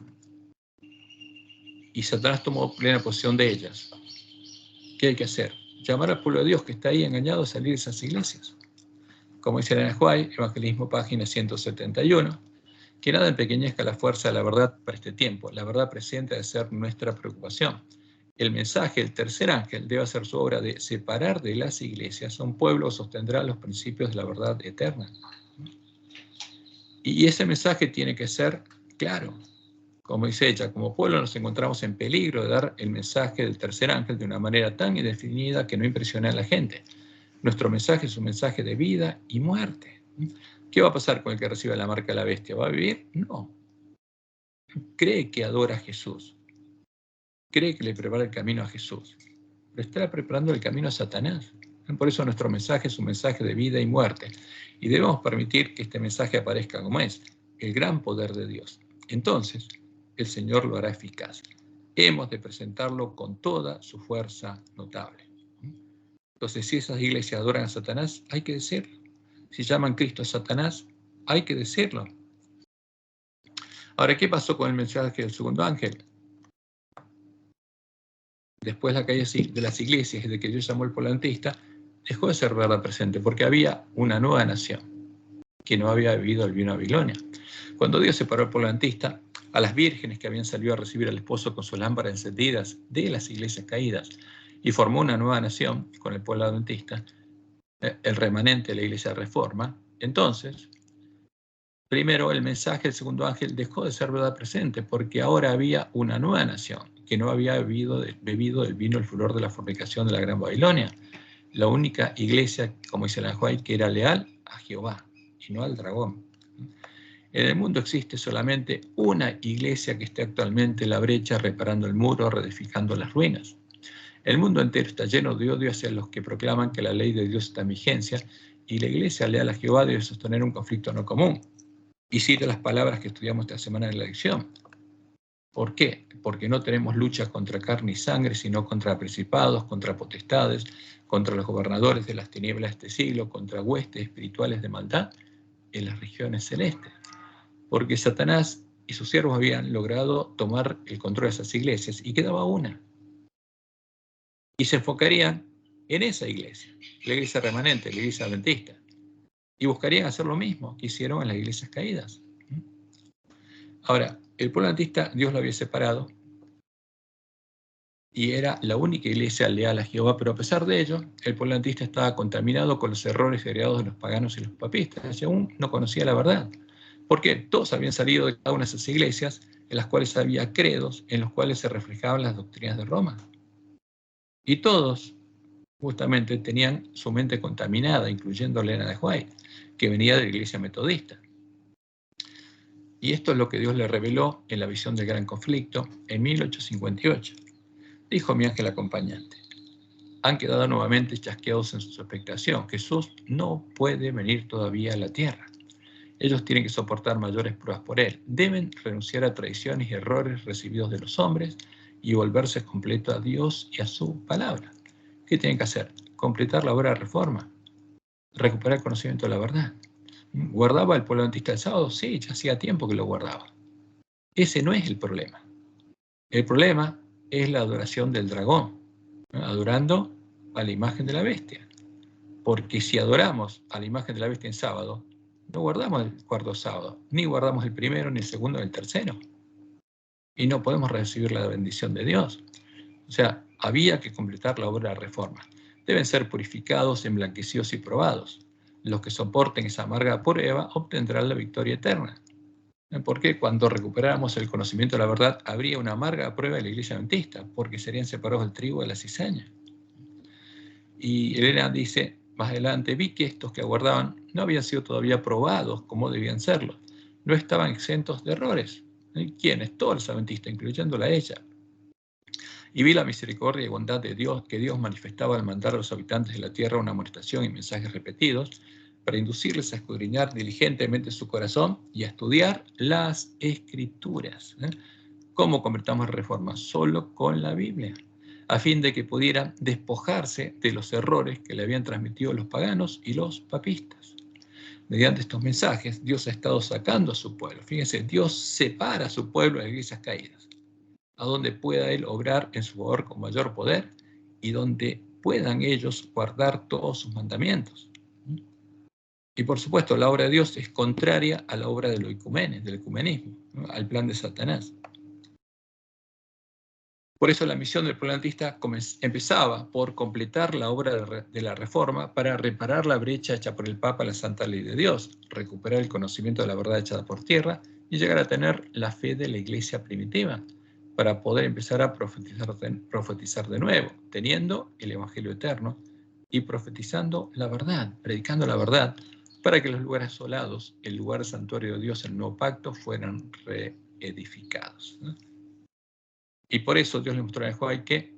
y Satanás tomó plena posesión de ellas, ¿qué hay que hacer? Llamar al pueblo de Dios que está ahí engañado a salir de esas iglesias. Como dice Elena White, Evangelismo, página 171, que nada empequeñezca la fuerza de la verdad para este tiempo. La verdad presente debe ser nuestra preocupación. El mensaje del tercer ángel debe hacer su obra de separar de las iglesias a un pueblo que sostendrá los principios de la verdad eterna. Y ese mensaje tiene que ser claro. Como dice ella, como pueblo nos encontramos en peligro de dar el mensaje del tercer ángel de una manera tan indefinida que no impresiona a la gente. Nuestro mensaje es un mensaje de vida y muerte. ¿Qué va a pasar con el que reciba la marca de la bestia? ¿Va a vivir? No. Cree que adora a Jesús. Cree que le prepara el camino a Jesús. Pero está preparando el camino a Satanás. Por eso nuestro mensaje es un mensaje de vida y muerte. Y debemos permitir que este mensaje aparezca como es, el gran poder de Dios. Entonces, el Señor lo hará eficaz. Hemos de presentarlo con toda su fuerza notable. Entonces, si esas iglesias adoran a Satanás, hay que decirlo. Si llaman Cristo a Satanás, hay que decirlo. Ahora, ¿qué pasó con el mensaje del segundo ángel? Después de la caída de las iglesias y de que Dios llamó al pueblo adventista, dejó de ser verdad presente, porque había una nueva nación que no había bebido el vino de Babilonia. Cuando Dios separó al pueblo adventista, a las vírgenes que habían salido a recibir al esposo con sus lámparas encendidas de las iglesias caídas, y formó una nueva nación con el pueblo adventista, el remanente de la iglesia de Reforma, entonces, primero el mensaje del segundo ángel dejó de ser verdad presente, porque ahora había una nueva nación que no había bebido del vino el furor de la fornicación de la Gran Babilonia. La única iglesia, como dice la White, que era leal a Jehová y no al dragón. En el mundo existe solamente una iglesia que esté actualmente en la brecha, reparando el muro, reedificando las ruinas. El mundo entero está lleno de odio hacia los que proclaman que la ley de Dios está en vigencia, y la iglesia leal a Jehová debe sostener un conflicto no común. Y cito las palabras que estudiamos esta semana en la lección. ¿Por qué? Porque no tenemos lucha contra carne y sangre, sino contra principados, contra potestades, contra los gobernadores de las tinieblas de este siglo, contra huestes espirituales de maldad en las regiones celestes. Porque Satanás y sus siervos habían logrado tomar el control de esas iglesias y quedaba una. Y se enfocarían en esa iglesia, la iglesia remanente, la iglesia adventista. Y buscarían hacer lo mismo que hicieron en las iglesias caídas. Ahora, el pueblo adventista, Dios lo había separado y era la única iglesia leal a Jehová, pero a pesar de ello, el pueblo adventista estaba contaminado con los errores heredados de los paganos y los papistas, y aún no conocía la verdad. Porque todos habían salido de cada una de esas iglesias en las cuales había credos, en los cuales se reflejaban las doctrinas de Roma. Y todos, justamente, tenían su mente contaminada, incluyendo Elena de White, que venía de la iglesia metodista. Y esto es lo que Dios le reveló en la visión del gran conflicto en 1858. Dijo mi ángel acompañante: han quedado nuevamente chasqueados en su expectación. Jesús no puede venir todavía a la tierra. Ellos tienen que soportar mayores pruebas por él. Deben renunciar a traiciones y errores recibidos de los hombres y volverse completo a Dios y a su palabra. ¿Qué tienen que hacer? Completar la obra de reforma, recuperar el conocimiento de la verdad. ¿Guardaba el pueblo adventista el sábado? Sí, ya hacía tiempo que lo guardaba. Ese no es el problema. El problema es la adoración del dragón, ¿no? Adorando a la imagen de la bestia. Porque si adoramos a la imagen de la bestia en sábado, no guardamos el cuarto sábado, ni guardamos el primero, ni el segundo, ni el tercero. Y no podemos recibir la bendición de Dios. O sea, había que completar la obra de reforma. Deben ser purificados, emblanquecidos y probados. Los que soporten esa amarga prueba obtendrán la victoria eterna. Porque cuando recuperáramos el conocimiento de la verdad, habría una amarga prueba de la iglesia adventista, porque serían separados del trigo de la cizaña. Y Elena dice, más adelante, vi que estos que aguardaban no habían sido todavía probados como debían serlo. No estaban exentos de errores. ¿Quiénes? Todos los adventistas, incluyéndola a ella. Y vi la misericordia y bondad de Dios, que Dios manifestaba al mandar a los habitantes de la tierra una amonestación y mensajes repetidos, para inducirles a escudriñar diligentemente su corazón y a estudiar las Escrituras. ¿Cómo convertamos la reforma? Solo con la Biblia, a fin de que pudieran despojarse de los errores que le habían transmitido los paganos y los papistas. Mediante estos mensajes, Dios ha estado sacando a su pueblo. Fíjense, Dios separa a su pueblo de las iglesias caídas, a donde pueda Él obrar en su favor con mayor poder y donde puedan ellos guardar todos sus mandamientos. Y por supuesto, la obra de Dios es contraria a la obra del ecumenismo, ¿no? Al plan de Satanás. Por eso la misión del pueblo adventista empezaba por completar la obra de la Reforma para reparar la brecha hecha por el Papa a la Santa Ley de Dios, recuperar el conocimiento de la verdad echada por tierra y llegar a tener la fe de la Iglesia primitiva, para poder empezar a profetizar de nuevo, teniendo el Evangelio eterno y profetizando la verdad, predicando la verdad, para que los lugares asolados, el lugar santuario de Dios, el nuevo pacto, fueran reedificados, ¿no? Y por eso Dios le mostró a Job que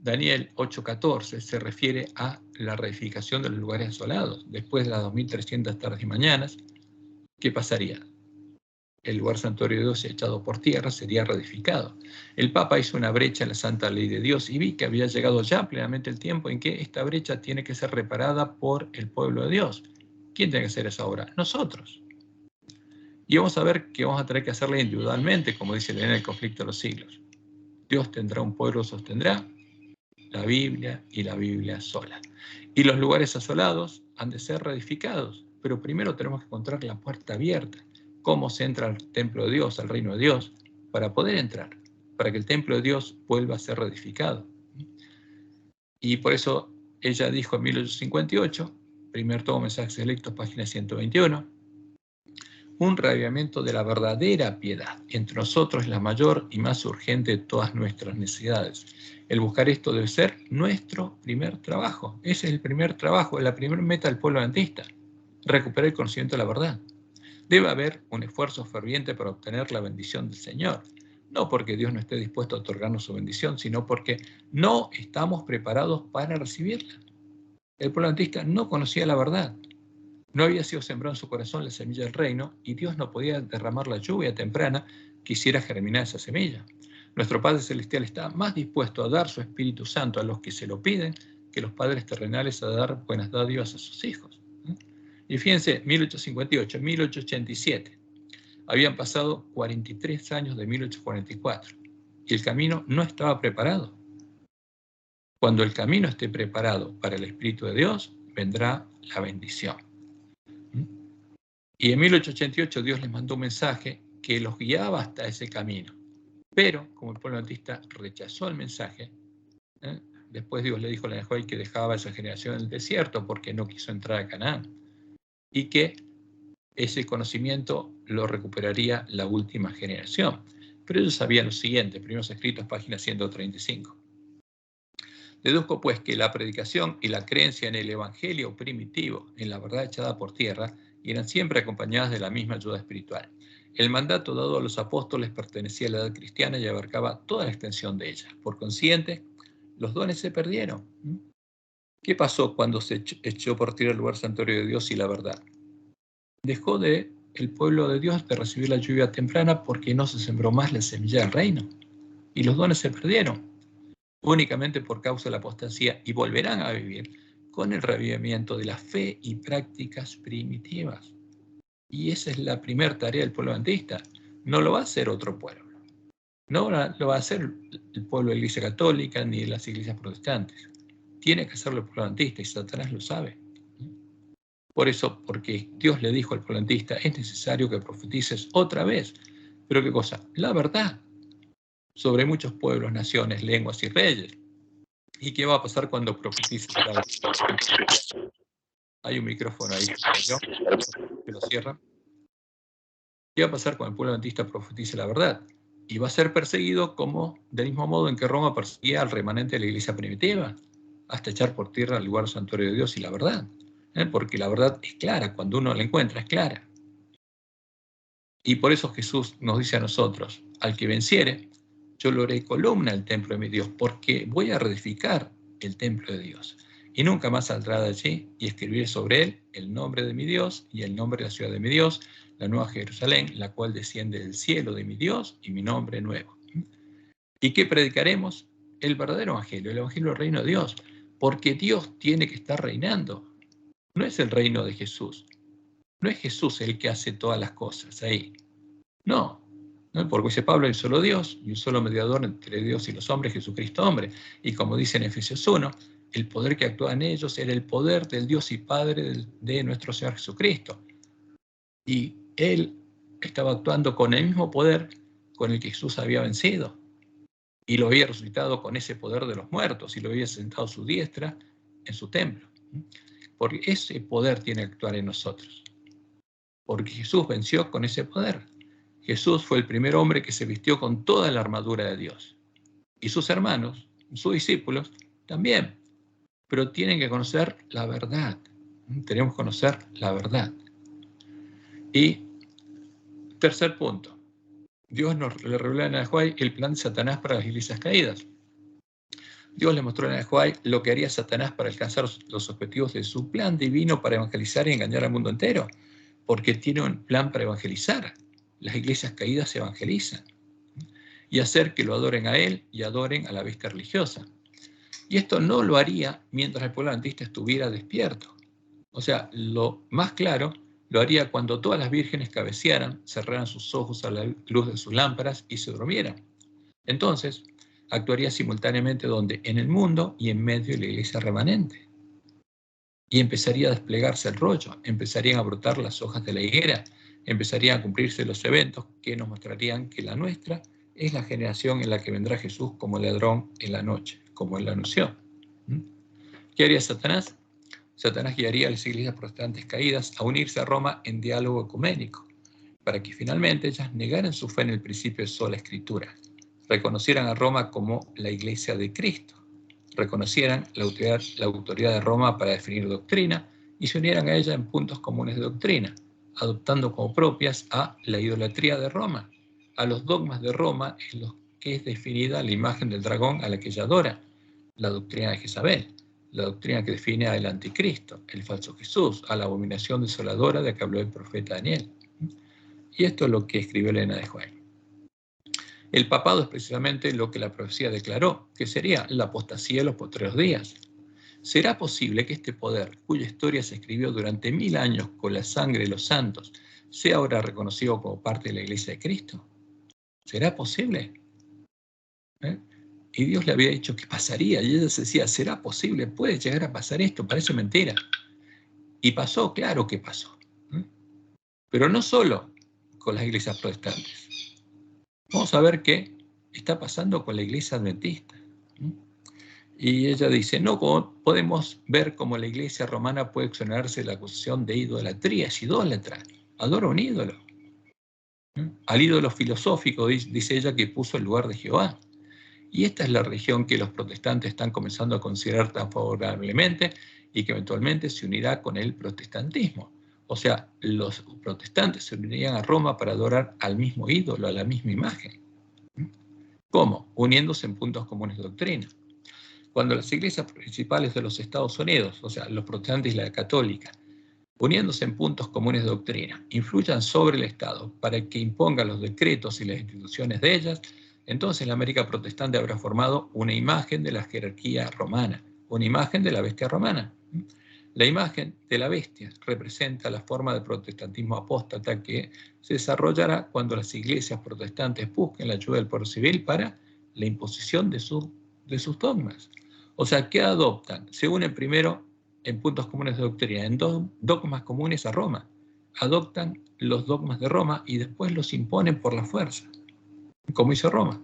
Daniel 8:14 se refiere a la reedificación de los lugares asolados. Después de las 2300 tardes y mañanas, ¿qué pasaría? El lugar santuario de Dios echado por tierra sería reedificado. El Papa hizo una brecha en la santa ley de Dios y vi que había llegado ya plenamente el tiempo en que esta brecha tiene que ser reparada por el pueblo de Dios. ¿Quién tiene que hacer esa obra? Nosotros. Y vamos a ver que vamos a tener que hacerla individualmente, como dice en el conflicto de los siglos. Dios tendrá un pueblo, sostendrá la Biblia y la Biblia sola. Y los lugares asolados han de ser reedificados, pero primero tenemos que encontrar la puerta abierta. ¿Cómo se entra al templo de Dios, al reino de Dios? Para poder entrar, para que el templo de Dios vuelva a ser reedificado. Y por eso ella dijo en 1858, primer tomo Mensajes Selectos, página 121, un reavivamiento de la verdadera piedad entre nosotros es la mayor y más urgente de todas nuestras necesidades. El buscar esto debe ser nuestro primer trabajo. Ese es el primer trabajo, la primera meta del pueblo adventista, recuperar el conocimiento de la verdad. Debe haber un esfuerzo ferviente para obtener la bendición del Señor, no porque Dios no esté dispuesto a otorgarnos su bendición, sino porque no estamos preparados para recibirla. El pueblo adventista no conocía la verdad. No había sido sembrado en su corazón la semilla del reino y Dios no podía derramar la lluvia temprana que hiciera germinar esa semilla. Nuestro Padre Celestial está más dispuesto a dar su Espíritu Santo a los que se lo piden que los padres terrenales a dar buenas dádivas a sus hijos. Y fíjense, 1858, 1887. Habían pasado 43 años de 1844 y el camino no estaba preparado. Cuando el camino esté preparado para el Espíritu de Dios, vendrá la bendición. Y en 1888 Dios les mandó un mensaje que los guiaba hasta ese camino. Pero, como el pueblo adventista rechazó el mensaje, después Dios le dijo a la Job que dejaba a esa generación en el desierto porque no quiso entrar a Canaán. Y que ese conocimiento lo recuperaría la última generación. Pero ellos sabían lo siguiente, primeros escritos, página 135. Deduzco pues que la predicación y la creencia en el evangelio primitivo, en la verdad echada por tierra, eran siempre acompañadas de la misma ayuda espiritual. El mandato dado a los apóstoles pertenecía a la edad cristiana y abarcaba toda la extensión de ella. Por consiguiente, los dones se perdieron. ¿Qué pasó cuando se echó por tierra el lugar santuario de Dios y la verdad? Dejó el pueblo de Dios de recibir la lluvia temprana porque no se sembró más la semilla del reino. Y los dones se perdieron únicamente por causa de la apostasía y volverán a vivir con el reavivamiento de la fe y prácticas primitivas. Y esa es la primera tarea del pueblo adventista. No lo va a hacer otro pueblo. No lo va a hacer el pueblo de la Iglesia Católica ni de las iglesias protestantes. Tiene que hacerlo el pueblo adventista y Satanás lo sabe. Por eso, porque Dios le dijo al pueblo adventista, es necesario que profetices otra vez. ¿Pero qué cosa? La verdad sobre muchos pueblos, naciones, lenguas y reyes. ¿Y qué va a pasar cuando profetices la verdad? Hay un micrófono ahí que lo cierra. ¿Qué va a pasar cuando el pueblo adventista profetice la verdad? Y va a ser perseguido del mismo modo en que Roma perseguía al remanente de la iglesia primitiva, hasta echar por tierra el lugar santuario de Dios y la verdad. Porque la verdad es clara, cuando uno la encuentra es clara. Y por eso Jesús nos dice a nosotros, al que venciere, yo lo haré columna del templo de mi Dios, porque voy a reedificar el templo de Dios. Y nunca más saldrá de allí, y escribiré sobre él el nombre de mi Dios y el nombre de la ciudad de mi Dios, la nueva Jerusalén, la cual desciende del cielo de mi Dios, y mi nombre nuevo. ¿Y qué predicaremos? El verdadero evangelio, el evangelio del reino de Dios, porque Dios tiene que estar reinando. No es el reino de Jesús. No es Jesús el que hace todas las cosas ahí. No, porque dice Pablo, hay un solo Dios y un solo mediador entre Dios y los hombres, Jesucristo hombre. Y como dice en Efesios 1, el poder que actúa en ellos era el poder del Dios y Padre de nuestro Señor Jesucristo. Y Él estaba actuando con el mismo poder con el que Jesús había vencido. Y lo había resucitado con ese poder de los muertos y lo había sentado a su diestra en su templo. Porque ese poder tiene que actuar en nosotros. Porque Jesús venció con ese poder. Jesús fue el primer hombre que se vistió con toda la armadura de Dios. Y sus hermanos, sus discípulos, también. Pero tienen que conocer la verdad. Tenemos que conocer la verdad. Y tercer punto. Dios le reveló a Anahuay el plan de Satanás para las iglesias caídas. Dios le mostró a Anahuay lo que haría Satanás para alcanzar los objetivos de su plan divino para evangelizar y engañar al mundo entero. Porque tiene un plan para evangelizar. Las iglesias caídas se evangelizan. Y hacer que lo adoren a él y adoren a la bestia religiosa. Y esto no lo haría mientras el pueblo adventista estuviera despierto. O sea, lo más claro, lo haría cuando todas las vírgenes cabecearan, cerraran sus ojos a la luz de sus lámparas y se durmieran. Entonces, actuaría simultáneamente donde en el mundo y en medio de la iglesia remanente. Y empezaría a desplegarse el rollo, empezarían a brotar las hojas de la higuera, empezarían a cumplirse los eventos que nos mostrarían que la nuestra es la generación en la que vendrá Jesús como ladrón en la noche, como él lo anunció. ¿Qué haría Satanás? Satanás guiaría a las iglesias protestantes caídas a unirse a Roma en diálogo ecuménico, para que finalmente ellas negaran su fe en el principio de sola escritura, reconocieran a Roma como la iglesia de Cristo, reconocieran la autoridad de Roma para definir doctrina y se unieran a ella en puntos comunes de doctrina, adoptando como propias a la idolatría de Roma, a los dogmas de Roma en los que es definida la imagen del dragón a la que ella adora, la doctrina de Jezabel, la doctrina que define al anticristo, el falso Jesús, a la abominación desoladora de que habló el profeta Daniel. Y esto es lo que escribió Elena de White. El papado es precisamente lo que la profecía declaró, que sería la apostasía de los postreros días. ¿Será posible que este poder, cuya historia se escribió durante 1000 años con la sangre de los santos, sea ahora reconocido como parte de la Iglesia de Cristo? ¿Será posible? Y Dios le había dicho que pasaría, y ella se decía, ¿será posible? ¿Puede llegar a pasar esto? Parece mentira. Y pasó, claro que pasó. Pero no solo con las iglesias protestantes. Vamos a ver qué está pasando con la iglesia adventista. Y ella dice, no podemos ver cómo la iglesia romana puede exonerarse de la acusación de idolatría, es idólatra, adora un ídolo. Al ídolo filosófico, dice ella, que puso en lugar de Jehová. Y esta es la religión que los protestantes están comenzando a considerar tan favorablemente y que eventualmente se unirá con el protestantismo. O sea, los protestantes se unirían a Roma para adorar al mismo ídolo, a la misma imagen. ¿Cómo? Uniéndose en puntos comunes de doctrina. Cuando las iglesias principales de los Estados Unidos, o sea, los protestantes y la católica, uniéndose en puntos comunes de doctrina, influyan sobre el Estado para que imponga los decretos y las instituciones de ellas, entonces la América protestante habrá formado una imagen de la jerarquía romana, una imagen de la bestia romana. La imagen de la bestia representa la forma de protestantismo apóstata que se desarrollará cuando las iglesias protestantes busquen la ayuda del poder civil para la imposición de sus dogmas. O sea, ¿qué adoptan? Se unen primero en puntos comunes de doctrina, en dogmas comunes a Roma. Adoptan los dogmas de Roma y después los imponen por la fuerza, como hizo Roma.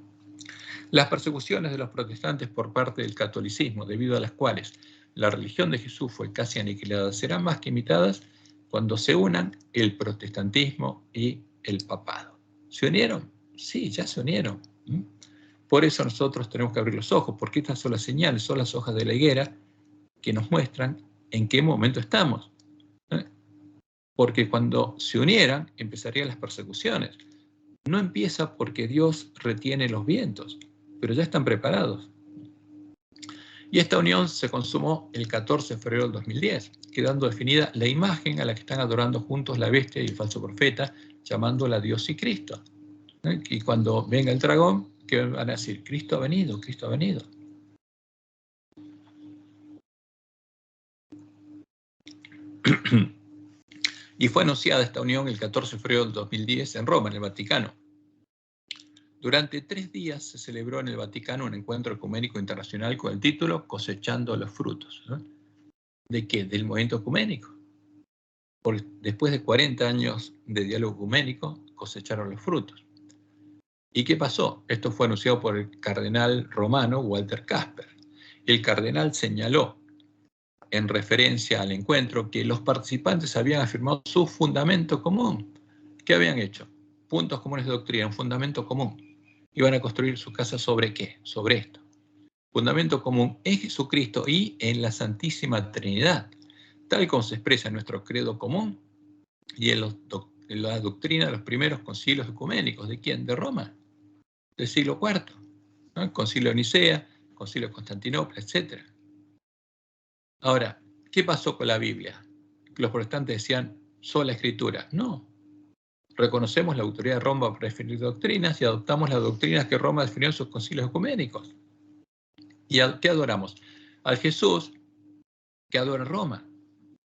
Las persecuciones de los protestantes por parte del catolicismo, debido a las cuales la religión de Jesús fue casi aniquilada, serán más que imitadas cuando se unan el protestantismo y el papado. ¿Se unieron? Sí, ya se unieron. Por eso nosotros tenemos que abrir los ojos, porque estas son las señales, son las hojas de la higuera que nos muestran en qué momento estamos. Porque cuando se unieran, empezarían las persecuciones. No empieza porque Dios retiene los vientos, pero ya están preparados. Y esta unión se consumó el 14 de febrero del 2010, quedando definida la imagen a la que están adorando juntos la bestia y el falso profeta, llamándola Dios y Cristo. Y cuando venga el dragón, ¿qué van a decir? Cristo ha venido, Cristo ha venido. Y fue anunciada esta unión el 14 de febrero del 2010 en Roma, en el Vaticano. Durante 3 días se celebró en el Vaticano un encuentro ecuménico internacional con el título Cosechando los frutos. ¿De qué? Del movimiento ecuménico. Porque después de 40 años de diálogo ecuménico, cosecharon los frutos. ¿Y qué pasó? Esto fue anunciado por el cardenal romano Walter Kasper. El cardenal señaló, en referencia al encuentro, que los participantes habían afirmado su fundamento común. ¿Qué habían hecho? Puntos comunes de doctrina, un fundamento común. Iban a construir su casa ¿sobre qué? Sobre esto. Fundamento común en Jesucristo y en la Santísima Trinidad, tal como se expresa en nuestro credo común y en la doctrina de los primeros concilios ecuménicos. ¿De quién? De Roma, del siglo IV, ¿no? El concilio de Nicea, concilio de Constantinopla, etc. Ahora, ¿qué pasó con la Biblia? Los protestantes decían, sola escritura. No. Reconocemos la autoridad de Roma para definir doctrinas y adoptamos las doctrinas que Roma definió en sus concilios ecuménicos. ¿Y a qué adoramos? Al Jesús que adora Roma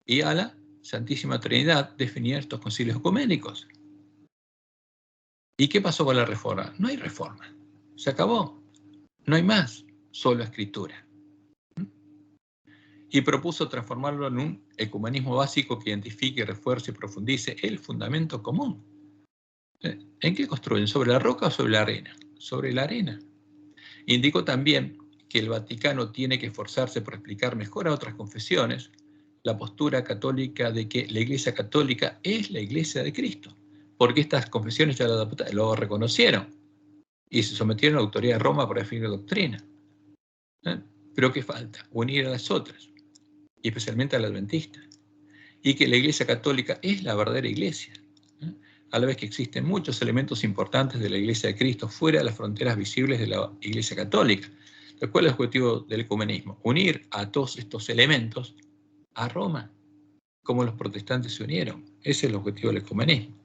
y a la Santísima Trinidad definida en estos concilios ecuménicos. ¿Y qué pasó con la reforma? No hay reforma. Se acabó. No hay más. Solo escritura. Y propuso transformarlo en un ecumenismo básico que identifique, refuerce y profundice el fundamento común. ¿En qué construyen? ¿Sobre la roca o sobre la arena? Sobre la arena. Indicó también que el Vaticano tiene que esforzarse por explicar mejor a otras confesiones la postura católica de que la Iglesia Católica es la Iglesia de Cristo, porque estas confesiones ya lo reconocieron y se sometieron a la autoridad de Roma para definir doctrina. Pero ¿qué falta? Unir a las otras, y especialmente a la adventista, y que la Iglesia Católica es la verdadera Iglesia, a la vez que existen muchos elementos importantes de la Iglesia de Cristo fuera de las fronteras visibles de la Iglesia Católica. ¿Cuál es el objetivo del ecumenismo? Unir a todos estos elementos a Roma, como los protestantes se unieron. Ese es el objetivo del ecumenismo.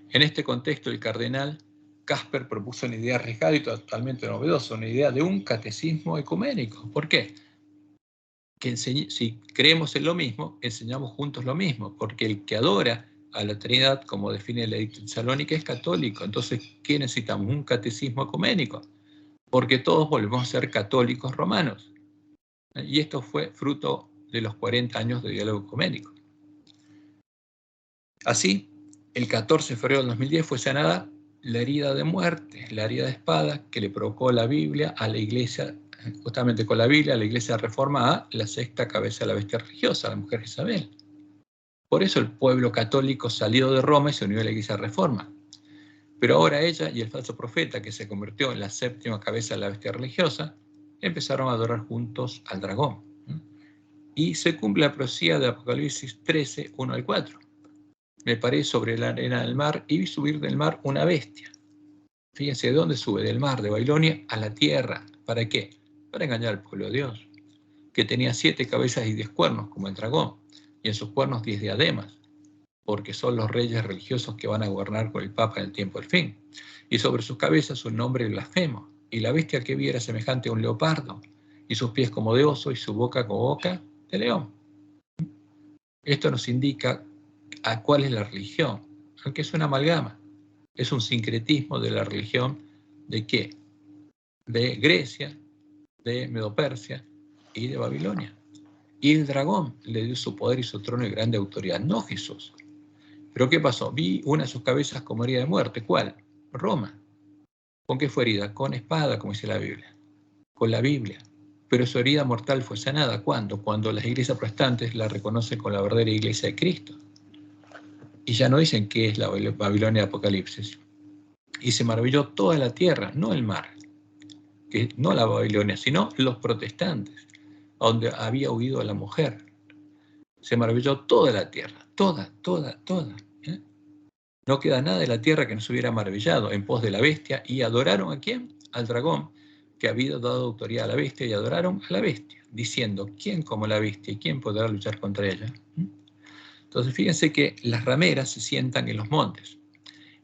En este contexto, el cardenal Kasper propuso una idea arriesgada y totalmente novedosa, una idea de un catecismo ecuménico. ¿Por qué? Que si creemos en lo mismo, enseñamos juntos lo mismo, porque el que adora a la Trinidad, como define la Edicto Salónica, es católico. Entonces, ¿qué necesitamos? Un catecismo ecuménico, porque todos volvemos a ser católicos romanos. Y esto fue fruto de los 40 años de diálogo ecuménico. Así, el 14 de febrero del 2010 fue sanada la herida de muerte, la herida de espada que le provocó la Biblia a la Iglesia, justamente con la Biblia, a la Iglesia Reforma, a la sexta cabeza de la bestia religiosa, la mujer Isabel. Por eso el pueblo católico salió de Roma y se unió a la Iglesia Reforma. Pero ahora ella y el falso profeta, que se convirtió en la séptima cabeza de la bestia religiosa, empezaron a adorar juntos al dragón. Y se cumple la profecía de Apocalipsis 13, 1 al 4. Me paré sobre la arena del mar y vi subir del mar una bestia. Fíjense, ¿de dónde sube? Del mar, de Babilonia, a la tierra. ¿Para qué? Para engañar al pueblo de Dios, que tenía 7 cabezas y 10 cuernos, como el dragón, y en sus cuernos 10 diademas, porque son los reyes religiosos que van a gobernar con el Papa en el tiempo del fin. Y sobre sus cabezas un nombre blasfemo, y la bestia que vi era semejante a un leopardo, y sus pies como de oso, y su boca como boca de león. Esto nos indica a cuál es la religión, aunque es una amalgama, es un sincretismo de la religión de qué, de Grecia, de Medo-Persia y de Babilonia. Y el dragón le dio su poder y su trono y grande autoridad, no Jesús. Pero ¿qué pasó? Vi una de sus cabezas como herida de muerte. ¿Cuál? Roma. ¿Con qué fue herida? Con espada, como dice la Biblia. Con la Biblia. Pero su herida mortal fue sanada. ¿Cuándo? Cuando las iglesias protestantes la reconocen con la verdadera iglesia de Cristo. Y ya no dicen qué es la Babilonia de Apocalipsis. Y se maravilló toda la tierra, no el mar, que no la Babilonia, sino los protestantes, a donde había huido la mujer. Se maravilló toda la tierra, toda. ¿eh? No queda nada de la tierra que no se hubiera maravillado en pos de la bestia. ¿Y adoraron a quién? Al dragón, que había dado autoridad a la bestia, y adoraron a la bestia, diciendo, ¿quién como la bestia y quién podrá luchar contra ella? Entonces fíjense que las rameras se sientan en los montes.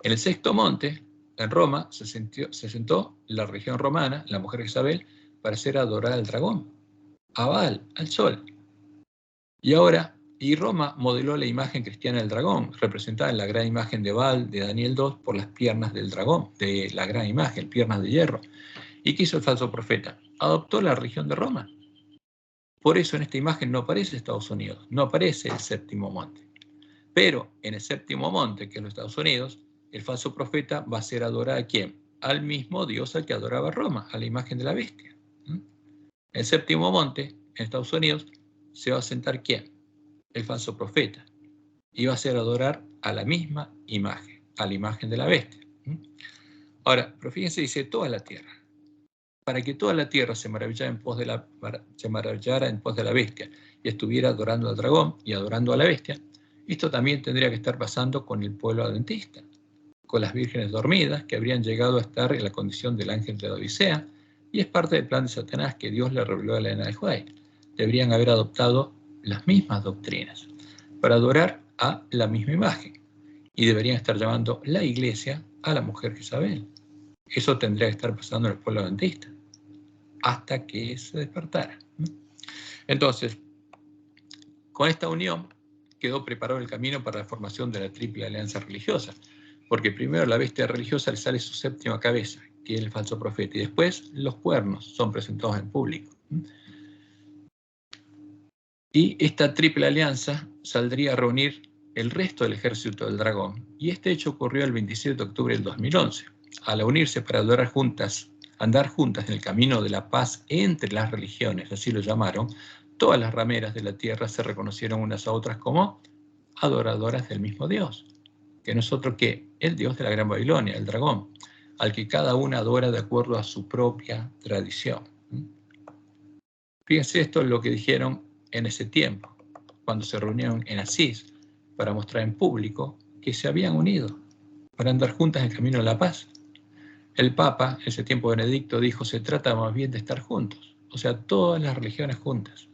En el sexto monte, en Roma, se sentó la región romana, la mujer Jezabel, para hacer adorar al dragón, a Baal, al sol. Y Roma modeló la imagen cristiana del dragón, representada en la gran imagen de Baal de Daniel 2 por las piernas del dragón, de la gran imagen, piernas de hierro. ¿Y qué hizo el falso profeta? Adoptó la religión de Roma. Por eso en esta imagen no aparece Estados Unidos, no aparece el séptimo monte. Pero en el séptimo monte, que es los Estados Unidos, el falso profeta va a ser adorar a ¿quién? Al mismo Dios al que adoraba Roma, a la imagen de la bestia. En el séptimo monte, en Estados Unidos, se va a sentar ¿quién? El falso profeta. Y va a ser adorar a la misma imagen, a la imagen de la bestia. Ahora, pero fíjense, dice toda la tierra. Para que toda la tierra se maravillara en pos de la bestia y estuviera adorando al dragón y adorando a la bestia, esto también tendría que estar pasando con el pueblo adventista, con las vírgenes dormidas que habrían llegado a estar en la condición del ángel de la Odisea, y es parte del plan de Satanás que Dios le reveló a la Elena de White. Deberían haber adoptado las mismas doctrinas para adorar a la misma imagen, y deberían estar llamando la iglesia a la mujer Jezabel. Eso tendría que estar pasando en el pueblo adventista hasta que se despertara. Entonces, con esta unión quedó preparado el camino para la formación de la triple alianza religiosa, porque primero a la bestia religiosa le sale su séptima cabeza, que es el falso profeta, y después los cuernos son presentados en público. Y esta triple alianza saldría a reunir el resto del ejército del dragón, y este hecho ocurrió el 27 de octubre del 2011. Al unirse para andar juntas en el camino de la paz entre las religiones, así lo llamaron, todas las rameras de la tierra se reconocieron unas a otras como adoradoras del mismo Dios, que no es otro que el Dios de la Gran Babilonia, el dragón, al que cada una adora de acuerdo a su propia tradición. Fíjense, esto es lo que dijeron en ese tiempo, cuando se reunieron en Asís para mostrar en público que se habían unido para andar juntas en el camino de la paz. El Papa, en ese tiempo Benedicto, dijo, se trata más bien de estar juntos, o sea, todas las religiones juntas.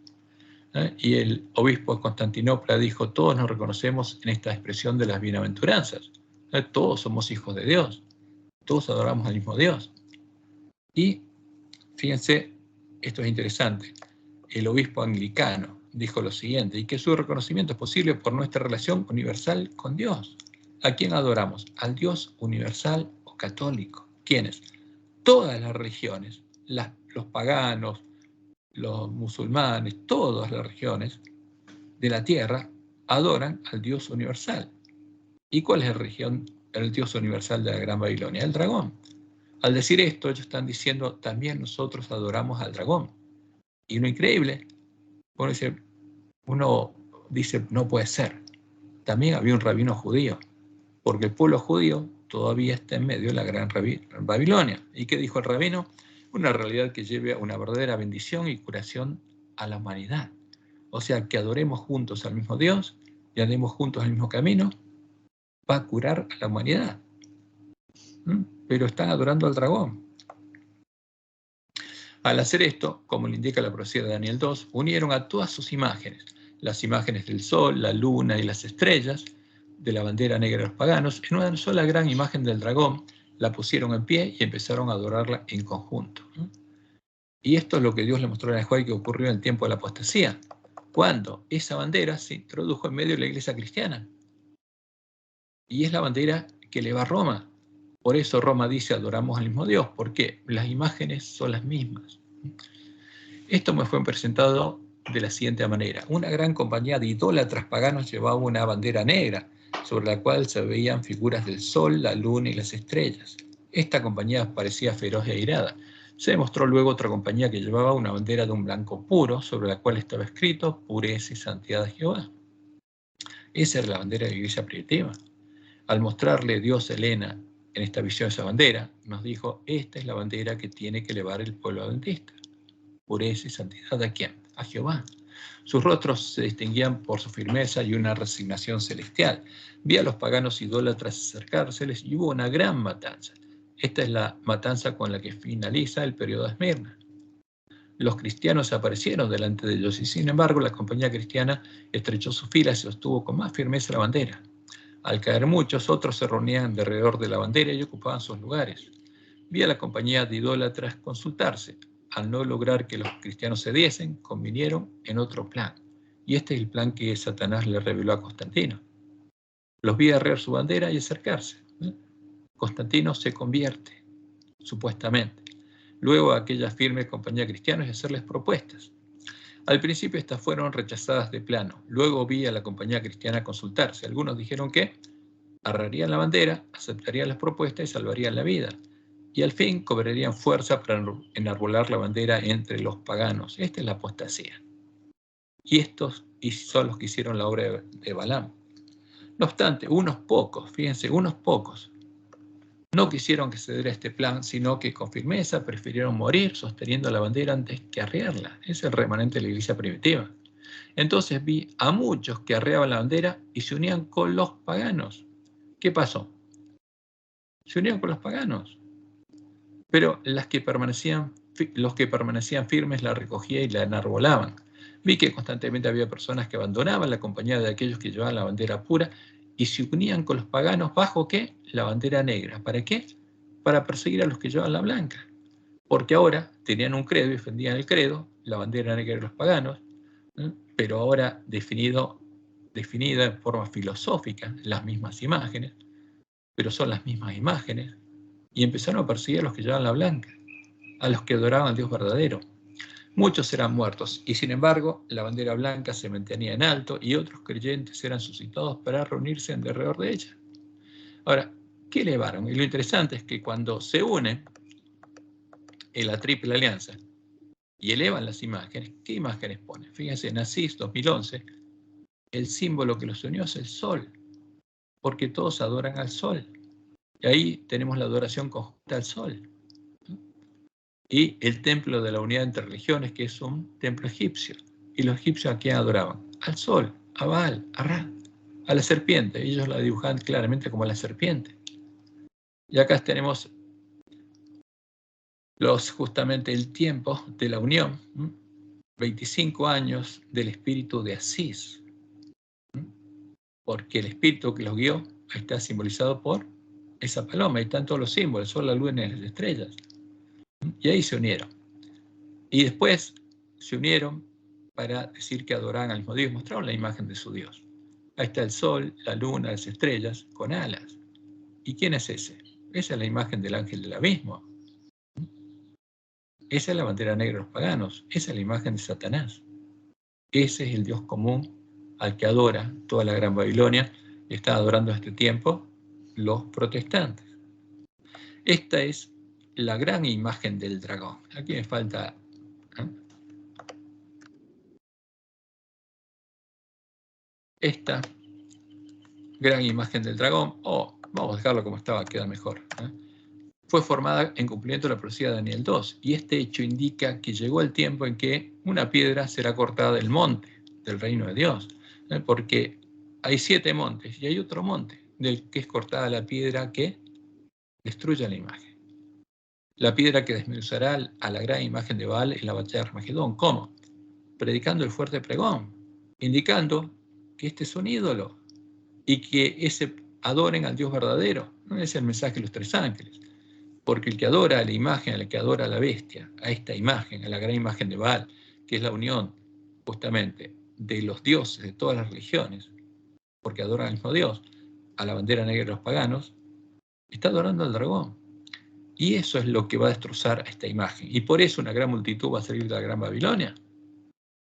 Y el obispo de Constantinopla dijo, todos nos reconocemos en esta expresión de las bienaventuranzas. Todos somos hijos de Dios, todos adoramos al mismo Dios. Y fíjense, esto es interesante, el obispo anglicano dijo lo siguiente, y que su reconocimiento es posible por nuestra relación universal con Dios. ¿A quién adoramos? Al Dios universal o católico. ¿Quiénes? Todas las religiones, los paganos, los musulmanes, todas las religiones de la tierra adoran al Dios universal. ¿Y cuál es el Dios universal de la Gran Babilonia? El dragón. Al decir esto, ellos están diciendo, también nosotros adoramos al dragón. Y lo increíble, uno dice, no puede ser. También había un rabino judío, porque el pueblo judío todavía está en medio de la Gran Babilonia. ¿Y qué dijo el rabino? Una realidad que lleve a una verdadera bendición y curación a la humanidad. O sea, que adoremos juntos al mismo Dios y andemos juntos al mismo camino, va a curar a la humanidad. Pero están adorando al dragón. Al hacer esto, como le indica la profecía de Daniel 2, unieron a todas sus imágenes, las imágenes del sol, la luna y las estrellas, de la bandera negra de los paganos, en una sola gran imagen del dragón, la pusieron en pie y empezaron a adorarla en conjunto. Y esto es lo que Dios le mostró a Juan que ocurrió en el tiempo de la apostasía, cuando esa bandera se introdujo en medio de la iglesia cristiana. Y es la bandera que le va a Roma. Por eso Roma dice adoramos al mismo Dios, porque las imágenes son las mismas. Esto me fue presentado de la siguiente manera. Una gran compañía de idólatras paganos llevaba una bandera negra, sobre la cual se veían figuras del sol, la luna y las estrellas. Esta compañía parecía feroz e airada. Se demostró luego otra compañía que llevaba una bandera de un blanco puro, sobre la cual estaba escrito pureza y santidad de Jehová. Esa era la bandera de la iglesia primitiva. Al mostrarle Dios a Elena en esta visión esa bandera, nos dijo, esta es la bandera que tiene que elevar el pueblo adventista. Pureza y santidad, ¿a quién? A Jehová. Sus rostros se distinguían por su firmeza y una resignación celestial. Vi a los paganos idólatras acercárseles y hubo una gran matanza. Esta es la matanza con la que finaliza el periodo de Esmirna. Los cristianos aparecieron delante de ellos y, sin embargo, la compañía cristiana estrechó sus filas y sostuvo con más firmeza la bandera. Al caer muchos, otros se reunían alrededor de la bandera y ocupaban sus lugares. Vi a la compañía de idólatras consultarse. Al no lograr que los cristianos cediesen, convinieron en otro plan. Y este es el plan que Satanás le reveló a Constantino. Los vi arrear su bandera y acercarse. Constantino se convierte, supuestamente. Luego a aquella firme compañía cristiana y hacerles propuestas. Al principio estas fueron rechazadas de plano. Luego vi a la compañía cristiana consultarse. Algunos dijeron que arrarían la bandera, aceptarían las propuestas y salvarían la vida. Y al fin cobrarían fuerza para enarbolar la bandera entre los paganos. Esta es la apostasía. Y estos son los que hicieron la obra de Balaam. No obstante, unos pocos, fíjense, unos pocos, no quisieron que se diera este plan, sino que con firmeza prefirieron morir sosteniendo la bandera antes que arrearla. Es el remanente de la iglesia primitiva. Entonces vi a muchos que arreaban la bandera y se unían con los paganos. ¿Qué pasó? Se unían con los paganos. Pero los que permanecían firmes la recogían y la enarbolaban. Vi que constantemente había personas que abandonaban la compañía de aquellos que llevaban la bandera pura y se unían con los paganos bajo ¿qué? La bandera negra. ¿Para qué? Para perseguir a los que llevaban la blanca. Porque ahora tenían un credo y defendían el credo, la bandera negra de los paganos, pero ahora definida en forma filosófica, las mismas imágenes, pero son las mismas imágenes, y empezaron a perseguir a los que llevaban la blanca, a los que adoraban al Dios verdadero. Muchos eran muertos, y sin embargo, la bandera blanca se mantenía en alto y otros creyentes eran suscitados para reunirse en derredor de ella. Ahora, ¿qué elevaron? Y lo interesante es que cuando se unen en la Triple Alianza y elevan las imágenes, ¿qué imágenes ponen? Fíjense, en Asís 2011, el símbolo que los unió es el sol, porque todos adoran al sol. Y ahí tenemos la adoración conjunta al sol. Y el templo de la unidad entre religiones, que es un templo egipcio. ¿Y los egipcios a quién adoraban? Al sol, a Baal, a Ra, a la serpiente. Ellos la dibujaban claramente como la serpiente. Y acá tenemos justamente el tiempo de la unión, 25 años del espíritu de Asís, porque el espíritu que los guió está simbolizado por esa paloma, ahí están todos los símbolos, el sol, la luna y las estrellas. Y ahí se unieron. Y después se unieron para decir que adoraban al mismo Dios, mostraron la imagen de su Dios. Ahí está el sol, la luna, las estrellas, con alas. ¿Y quién es ese? Esa es la imagen del ángel del abismo. Esa es la bandera negra de los paganos. Esa es la imagen de Satanás. Ese es el Dios común al que adora toda la Gran Babilonia y está adorando a este tiempo los protestantes. Esta es la gran imagen del dragón. Aquí me falta... Esta gran imagen del dragón, vamos a dejarlo como estaba, queda mejor. Fue formada en cumplimiento de la profecía de Daniel 2, y este hecho indica que llegó el tiempo en que una piedra será cortada del monte, del reino de Dios, porque hay 7 montes y hay otro monte del que es cortada la piedra que destruye la imagen. La piedra que desmenuzará a la gran imagen de Baal en la batalla de Armagedón. ¿Cómo? Predicando el fuerte pregón, indicando que este es un ídolo y que ese adoren al Dios verdadero. No es el mensaje de los 3 ángeles. Porque el que adora a la imagen, el que adora a la bestia, a esta imagen, a la gran imagen de Baal, que es la unión justamente de los dioses de todas las religiones, porque adoran al mismo Dios, a la bandera negra de los paganos, está adorando al dragón. Y eso es lo que va a destrozar a esta imagen. Y por eso una gran multitud va a salir de la Gran Babilonia.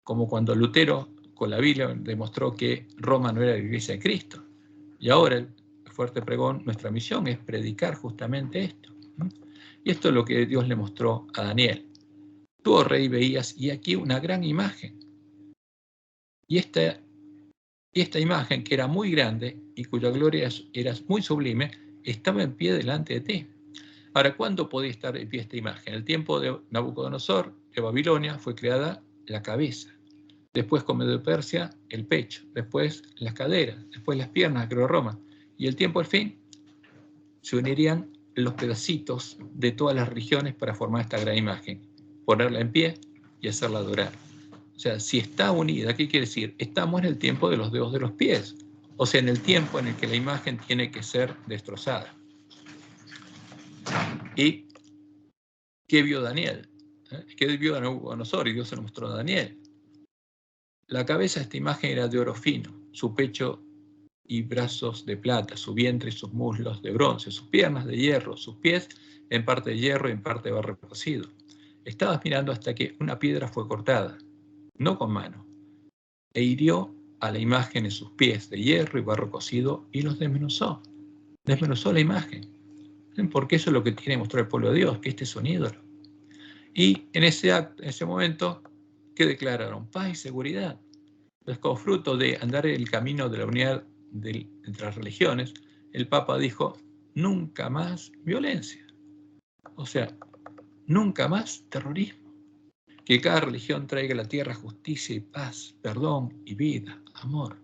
Como cuando Lutero con la Biblia demostró que Roma no era la iglesia de Cristo. Y ahora el fuerte pregón, nuestra misión es predicar justamente esto. Y esto es lo que Dios le mostró a Daniel. Tú, oh rey, veías, y aquí una gran imagen. Y esta Y esta imagen, que era muy grande y cuya gloria era muy sublime, estaba en pie delante de ti. Ahora, ¿cuándo podía estar en pie esta imagen? En el tiempo de Nabucodonosor, de Babilonia, fue creada la cabeza. Después, con Medo Persia, el pecho. Después, las caderas. Después, las piernas, creó Roma. Y el tiempo, al fin, se unirían los pedacitos de todas las religiones para formar esta gran imagen, ponerla en pie y hacerla adorar. O sea, si está unida, ¿qué quiere decir? Estamos en el tiempo de los dedos de los pies. O sea, en el tiempo en el que la imagen tiene que ser destrozada. ¿Y qué vio Daniel? ¿Qué vio Nabucodonosor? Y Dios se lo mostró a Daniel. La cabeza de esta imagen era de oro fino, su pecho y brazos de plata, su vientre y sus muslos de bronce, sus piernas de hierro, sus pies en parte de hierro y en parte de barro cocido. Estabas mirando hasta que una piedra fue cortada, no con mano, e hirió a la imagen en sus pies de hierro y barro cocido y los desmenuzó. Desmenuzó la imagen. Porque eso es lo que tiene que mostrar el pueblo de Dios, que este es un ídolo. Y en ese acto, en ese momento, ¿qué declararon? Paz y seguridad. Entonces, como fruto de andar el camino de la unidad entre las religiones, el Papa dijo, nunca más violencia. O sea, nunca más terrorismo. Que cada religión traiga a la tierra justicia y paz, perdón y vida, amor.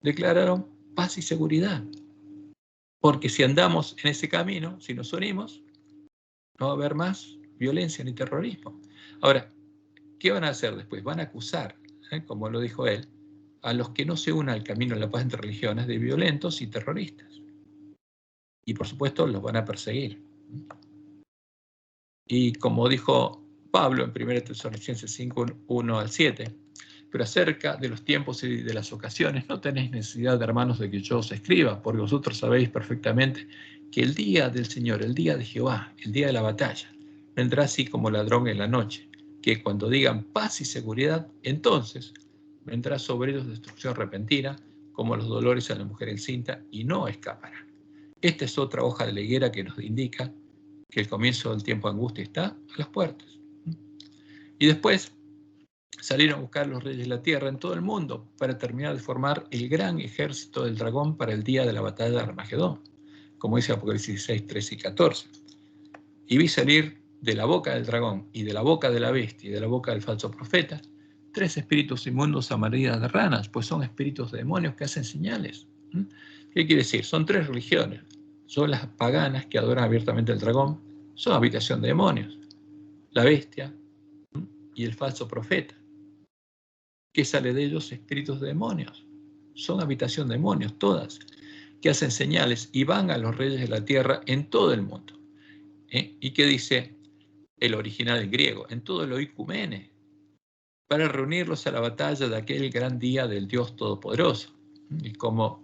Declararon paz y seguridad. Porque si andamos en ese camino, si nos unimos, no va a haber más violencia ni terrorismo. Ahora, ¿qué van a hacer después? Van a acusar, como lo dijo él, a los que no se unan al camino de la paz entre religiones de violentos y terroristas. Y por supuesto los van a perseguir. Y como dijo Pablo en 1 Tesalonicenses 5, 1 al 7, pero acerca de los tiempos y de las ocasiones no tenéis necesidad, hermanos, de que yo os escriba, porque vosotros sabéis perfectamente que el día del Señor, el día de Jehová, el día de la batalla, vendrá así como ladrón en la noche, que cuando digan paz y seguridad, entonces vendrá sobre ellos destrucción repentina, como los dolores a la mujer encinta, y no escaparán. Esta es otra hoja de la higuera que nos indica que el comienzo del tiempo de angustia está a las puertas. Y después salieron a buscar los reyes de la tierra en todo el mundo para terminar de formar el gran ejército del dragón para el día de la batalla de Armagedón, como dice Apocalipsis 16, 13 y 14. Y vi salir de la boca del dragón y de la boca de la bestia y de la boca del falso profeta 3 espíritus inmundos a manera de ranas, pues son espíritus de demonios que hacen señales. ¿Qué quiere decir? Son 3 religiones. Son las paganas que adoran abiertamente al dragón, son habitación de demonios. La bestia y el falso profeta. ¿Qué sale de ellos? Espíritus de demonios. Son habitación de demonios, todas, que hacen señales y van a los reyes de la tierra en todo el mundo. ¿Y qué dice el original en griego? En todo el oikumene, para reunirlos a la batalla de aquel gran día del Dios Todopoderoso. Y como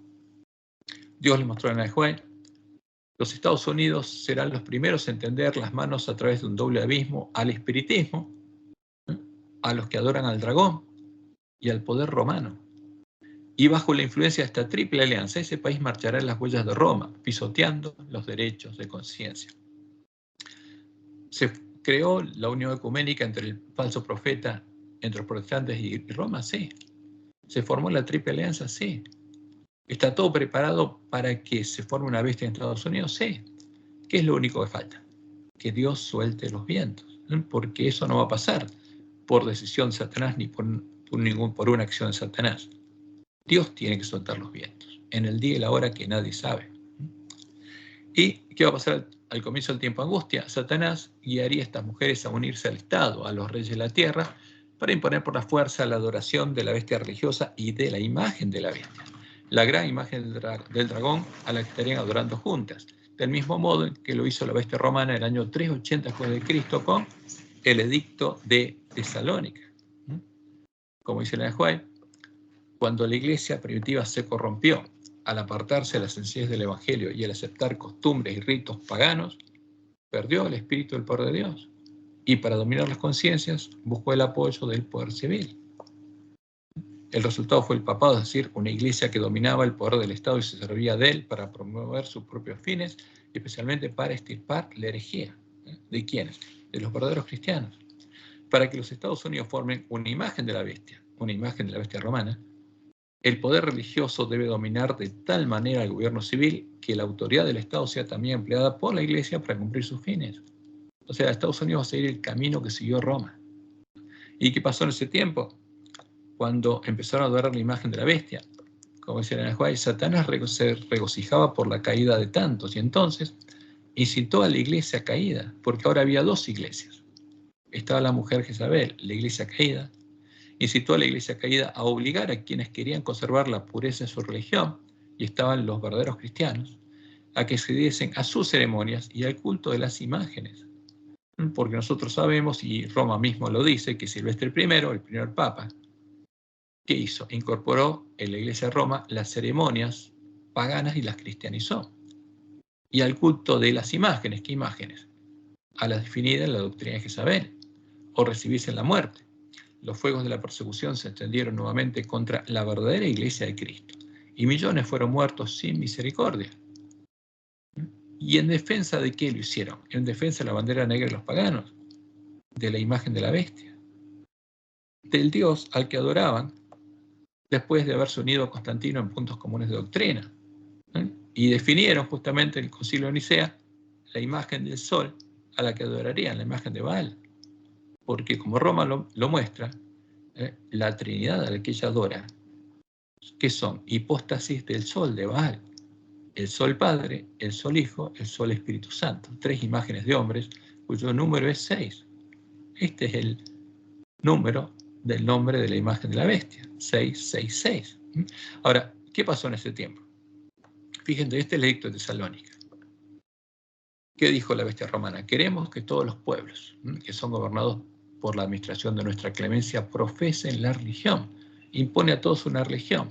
Dios le mostró en el juez, los Estados Unidos serán los primeros en tender las manos a través de un doble abismo al espiritismo, a los que adoran al dragón y al poder romano. Y bajo la influencia de esta triple alianza, ese país marchará en las huellas de Roma, pisoteando los derechos de conciencia. ¿Se creó la unión ecuménica entre el falso profeta, entre los protestantes y Roma? Sí. ¿Se formó la triple alianza? Sí. ¿Está todo preparado para que se forme una bestia en Estados Unidos? Sí. ¿Qué es lo único que falta? Que Dios suelte los vientos, porque eso no va a pasar por decisión de Satanás ni por una acción de Satanás. Dios tiene que soltar los vientos en el día y la hora que nadie sabe. ¿Y qué va a pasar al comienzo del tiempo de angustia? Satanás guiaría a estas mujeres a unirse al Estado, a los reyes de la tierra, para imponer por la fuerza la adoración de la bestia religiosa y de la imagen de la bestia, la gran imagen del dragón a la que estarían adorando juntas, del mismo modo en que lo hizo la bestia romana en el año 380 a.C. con el edicto de Tesalónica. Como dice la Juárez, cuando la iglesia primitiva se corrompió al apartarse de la sencillez del Evangelio y al aceptar costumbres y ritos paganos, perdió el espíritu del poder de Dios y para dominar las conciencias buscó el apoyo del poder civil. El resultado fue el papado, es decir, una iglesia que dominaba el poder del Estado y se servía de él para promover sus propios fines y especialmente para extirpar la herejía. ¿De quiénes? De los verdaderos cristianos. Para que los Estados Unidos formen una imagen de la bestia romana, el poder religioso debe dominar de tal manera al gobierno civil que la autoridad del Estado sea también empleada por la Iglesia para cumplir sus fines. O sea, Estados Unidos va a seguir el camino que siguió Roma. ¿Y qué pasó en ese tiempo? Cuando empezaron a adorar la imagen de la bestia. Como decía en el Juárez, Satanás se regocijaba por la caída de tantos, y entonces incitó a la iglesia caída, porque ahora había dos iglesias. Estaba la mujer Jezabel, la iglesia caída, incitó a la iglesia caída a obligar a quienes querían conservar la pureza de su religión, y estaban los verdaderos cristianos, a que se diesen a sus ceremonias y al culto de las imágenes. Porque nosotros sabemos, y Roma mismo lo dice, que Silvestre I, el primer papa, ¿qué hizo? Incorporó en la iglesia de Roma las ceremonias paganas y las cristianizó. Y al culto de las imágenes, ¿qué imágenes? A las definidas en la doctrina de Jezabel, o recibirse en la muerte. Los fuegos de la persecución se extendieron nuevamente contra la verdadera iglesia de Cristo, y millones fueron muertos sin misericordia. ¿Y en defensa de qué lo hicieron? En defensa de la bandera negra de los paganos, de la imagen de la bestia, del Dios al que adoraban después de haberse unido a Constantino en puntos comunes de doctrina. Y definieron justamente en el Concilio de Nicea la imagen del sol a la que adorarían, la imagen de Baal. Porque como Roma lo muestra, la Trinidad a la que ella adora, que son hipóstasis del sol de Baal. El sol Padre, el sol Hijo, el sol Espíritu Santo. 3 imágenes de hombres cuyo número es 6. Este es el número del nombre de la imagen de la bestia, 666. Ahora, ¿qué pasó en ese tiempo? Fíjense, este es el edicto de Tesalónica. ¿Qué dijo la bestia romana? Queremos que todos los pueblos que son gobernados por la administración de nuestra clemencia profesen la religión. Impone a todos una religión.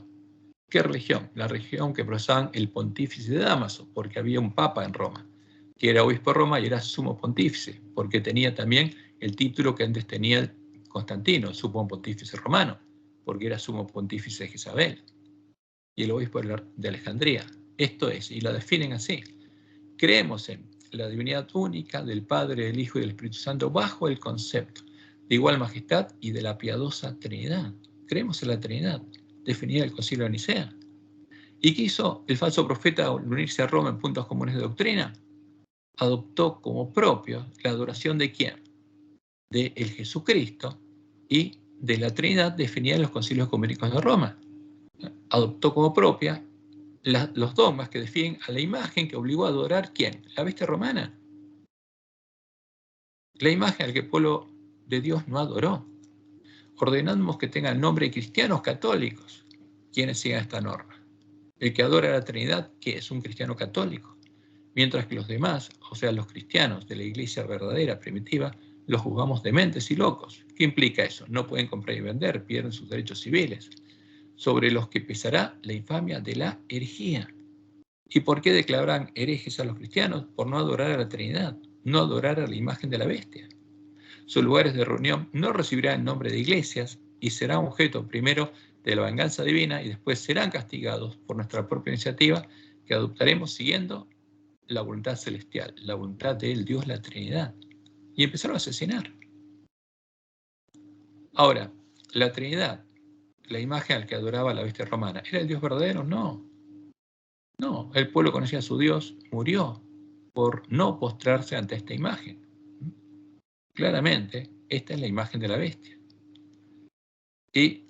¿Qué religión? La religión que profesaban el pontífice de Dámaso, porque había un papa en Roma, que era obispo de Roma y era sumo pontífice, porque tenía también el título que antes tenía Constantino, sumo pontífice romano, porque era sumo pontífice de Jezabel, y el obispo de Alejandría. Esto es, y la definen así: creemos en la divinidad única del Padre, del Hijo y del Espíritu Santo bajo el concepto de igual majestad y de la piadosa Trinidad. Creemos en la Trinidad, definida en el Concilio de Nicea. ¿Y qué hizo el falso profeta al unirse a Roma en puntos comunes de doctrina? Adoptó como propio la adoración de ¿quién? De el Jesucristo y de la Trinidad definida en los concilios ecuménicos de Roma. Adoptó como propia los dogmas que definen a la imagen que obligó a adorar ¿quién? La bestia romana. La imagen al que el pueblo de Dios no adoró. Ordenamos que tengan nombre de cristianos católicos quienes sigan esta norma. El que adora a la Trinidad, ¿qué es? Un cristiano católico. Mientras que los demás, o sea, los cristianos de la iglesia verdadera, primitiva, los juzgamos dementes y locos. ¿Qué implica eso? No pueden comprar y vender, pierden sus derechos civiles, sobre los que pesará la infamia de la herejía. ¿Y por qué declararán herejes a los cristianos? Por no adorar a la Trinidad, no adorar a la imagen de la bestia. Sus lugares de reunión no recibirán el nombre de iglesias y serán objeto primero de la venganza divina y después serán castigados por nuestra propia iniciativa que adoptaremos siguiendo la voluntad celestial, la voluntad del Dios, la Trinidad. Y empezaron a asesinar. Ahora, la Trinidad, la imagen al que adoraba la bestia romana, ¿era el Dios verdadero? No. No, el pueblo conocía a su Dios, murió por no postrarse ante esta imagen. Claramente, esta es la imagen de la bestia. ¿Y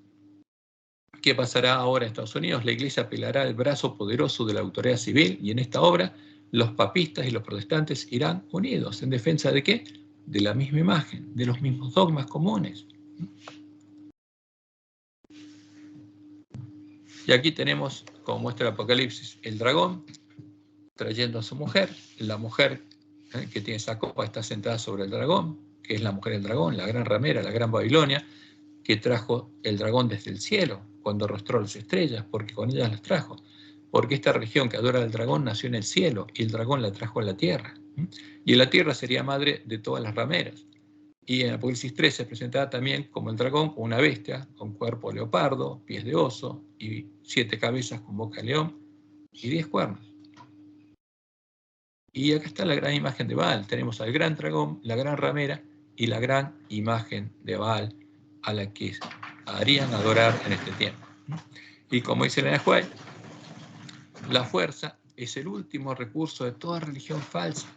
qué pasará ahora en Estados Unidos? La Iglesia apelará al brazo poderoso de la autoridad civil y en esta obra los papistas y los protestantes irán unidos. ¿En defensa de qué? De la misma imagen, de los mismos dogmas comunes. Y aquí tenemos, como muestra el Apocalipsis, el dragón trayendo a su mujer. La mujer que tiene esa copa está sentada sobre el dragón, que es la mujer del dragón, la gran ramera, la gran Babilonia, que trajo el dragón desde el cielo, cuando arrostró las estrellas, porque con ellas las trajo. Porque esta religión que adora al dragón nació en el cielo, y el dragón la trajo a la tierra. Y en la tierra sería madre de todas las rameras. Y en Apocalipsis 13 se presentaba también como el dragón, una bestia, con cuerpo de leopardo, pies de oso, y 7 cabezas con boca de león, y 10 cuernos. Y acá está la gran imagen de Baal. Tenemos al gran dragón, la gran ramera y la gran imagen de Baal a la que harían adorar en este tiempo. Y como dice Elena White, la fuerza es el último recurso de toda religión falsa.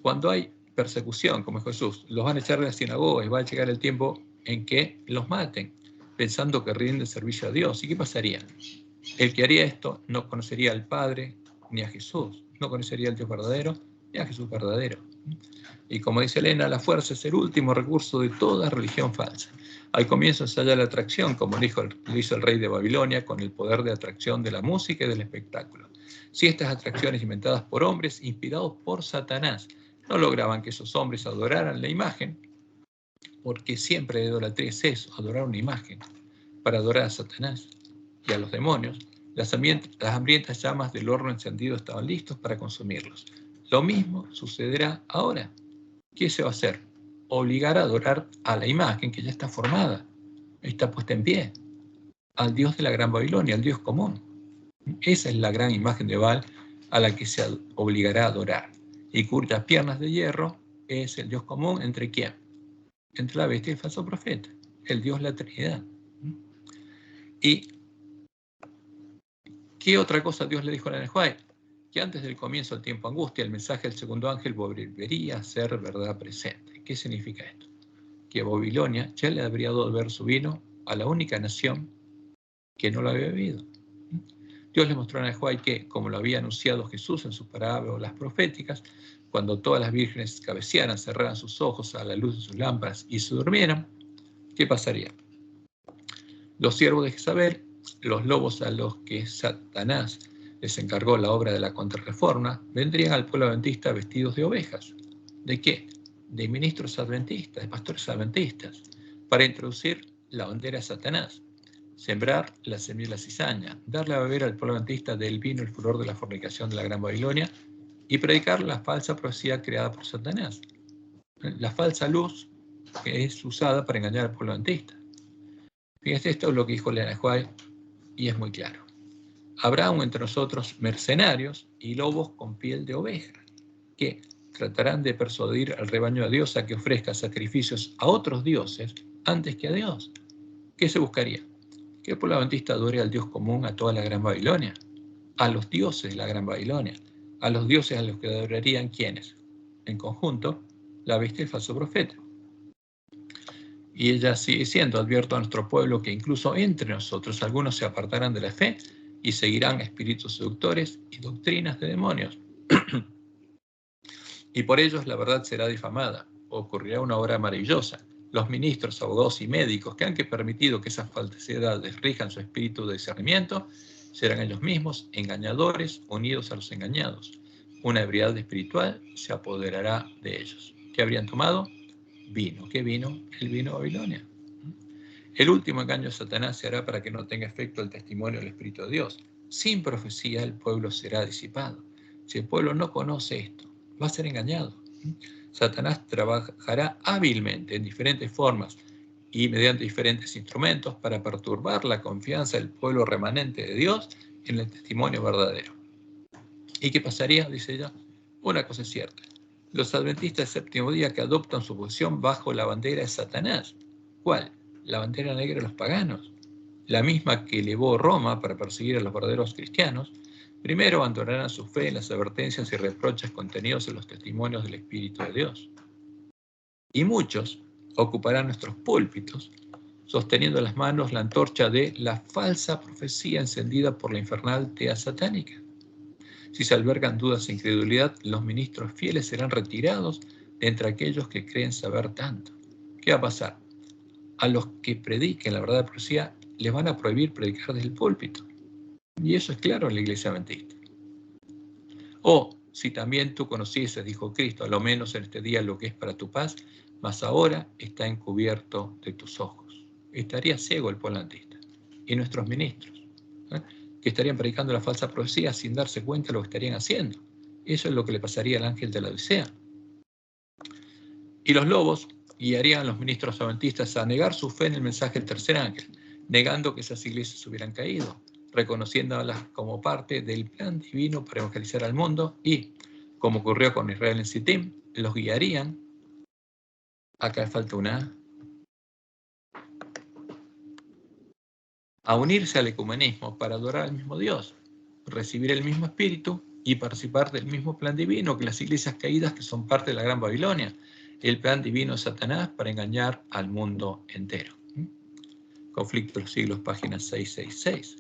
Cuando hay persecución, como Jesús, los van a echar de la sinagoga y va a llegar el tiempo en que los maten, pensando que rinden servicio a Dios. ¿Y qué pasaría? El que haría esto no conocería al Padre ni a Jesús, no conocería al Dios verdadero ni a Jesús verdadero. Y como dice Elena, la fuerza es el último recurso de toda religión falsa. Al comienzo ensaya la atracción, como lo hizo el rey de Babilonia, con el poder de atracción de la música y del espectáculo. Si estas atracciones inventadas por hombres, inspirados por Satanás, no lograban que esos hombres adoraran la imagen, porque siempre la idolatría es eso, adorar una imagen, para adorar a Satanás y a los demonios, las hambrientas llamas del horno encendido estaban listos para consumirlos. Lo mismo sucederá ahora. ¿Qué se va a hacer? Obligar a adorar a la imagen que ya está formada, está puesta en pie, al Dios de la Gran Babilonia, al Dios común. Esa es la gran imagen de Baal a la que se obligará a adorar, y cuyas piernas de hierro es el Dios común. ¿Entre quién? Entre la bestia y el falso profeta, el Dios, la Trinidad. ¿Y qué otra cosa Dios le dijo a Elena White? Que antes del comienzo del tiempo angustia, el mensaje del segundo ángel volvería a ser verdad presente. ¿Qué significa esto? Que Babilonia ya le habría dado beber su vino a la única nación que no lo había bebido. Dios le mostró a Elena White que, como lo había anunciado Jesús en sus parábolas proféticas, cuando todas las vírgenes cabecearan, cerraran sus ojos a la luz de sus lámparas y se durmieran, ¿qué pasaría? Los siervos de Jezabel, los lobos a los que Satanás les encargó la obra de la contrarreforma, vendrían al pueblo adventista vestidos de ovejas. ¿De qué? De ministros adventistas, de pastores adventistas, para introducir la bandera de Satanás, sembrar la semilla de la cizaña, darle a beber al pueblo adventista del vino el furor de la fornicación de la Gran Babilonia y predicar la falsa profecía creada por Satanás, la falsa luz que es usada para engañar al pueblo adventista. Fíjense, esto es lo que dijo Elena White y es muy claro. Habrá aún entre nosotros mercenarios y lobos con piel de oveja, que tratarán de persuadir al rebaño de Dios a que ofrezca sacrificios a otros dioses antes que a Dios. ¿Qué se buscaría? Que el pueblo adventista adore al Dios común, a toda la Gran Babilonia, a los dioses de la Gran Babilonia, a los dioses a los que adorarían ¿quiénes? En conjunto, la bestia y el falso profeta. Y ella sigue diciendo, advierto a nuestro pueblo que incluso entre nosotros algunos se apartarán de la fe y seguirán espíritus seductores y doctrinas de demonios. Y por ellos la verdad será difamada. Ocurrirá una obra maravillosa. Los ministros, abogados y médicos que han permitido que esas falsedades rijan su espíritu de discernimiento serán ellos mismos engañadores unidos a los engañados. Una ebriedad espiritual se apoderará de ellos. ¿Qué habrían tomado? Vino. ¿Qué vino? El vino de Babilonia. El último engaño de Satanás se hará para que no tenga efecto el testimonio del Espíritu de Dios. Sin profecía el pueblo será disipado. Si el pueblo no conoce esto, va a ser engañado. Satanás trabajará hábilmente en diferentes formas y mediante diferentes instrumentos para perturbar la confianza del pueblo remanente de Dios en el testimonio verdadero. ¿Y qué pasaría? Dice ella. Una cosa es cierta. Los adventistas del séptimo día que adoptan su posición bajo la bandera de Satanás. ¿Cuál? La bandera negra de los paganos. La misma que elevó Roma para perseguir a los verdaderos cristianos. Primero abandonarán su fe en las advertencias y reproches contenidos en los testimonios del Espíritu de Dios. Y muchos ocuparán nuestros púlpitos, sosteniendo en las manos la antorcha de la falsa profecía encendida por la infernal tea satánica. Si se albergan dudas e incredulidad, los ministros fieles serán retirados de entre aquellos que creen saber tanto. ¿Qué va a pasar? A los que prediquen la verdad de profecía les van a prohibir predicar desde el púlpito. Y eso es claro en la iglesia adventista. O, si también tú conocieses, dijo Cristo, a lo menos en este día lo que es para tu paz, mas ahora está encubierto de tus ojos. Estaría ciego el pueblo adventista. Y nuestros ministros, que estarían predicando la falsa profecía sin darse cuenta de lo que estarían haciendo. Eso es lo que le pasaría al ángel de la Odisea. Y los lobos guiarían a los ministros adventistas a negar su fe en el mensaje del tercer ángel, negando que esas iglesias hubieran caído, reconociéndolas como parte del plan divino para evangelizar al mundo y, como ocurrió con Israel en Sittim, los guiarían. Acá falta una a unirse al ecumenismo para adorar al mismo Dios, recibir el mismo espíritu y participar del mismo plan divino que las iglesias caídas que son parte de la Gran Babilonia, el plan divino de Satanás para engañar al mundo entero. Conflicto de los siglos, página 666.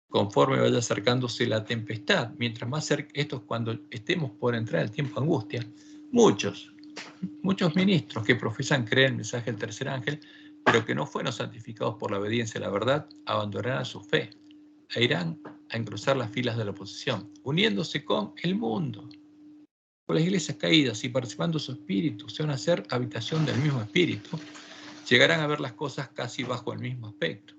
Conforme vaya acercándose la tempestad, mientras más cerca, esto es cuando estemos por entrar el tiempo de angustia, muchos ministros que profesan creer en el mensaje del tercer ángel, pero que no fueron santificados por la obediencia a la verdad, abandonarán su fe e irán a engrosar las filas de la oposición, uniéndose con el mundo, con las iglesias caídas y participando de su espíritu, se van a hacer habitación del mismo espíritu, llegarán a ver las cosas casi bajo el mismo aspecto.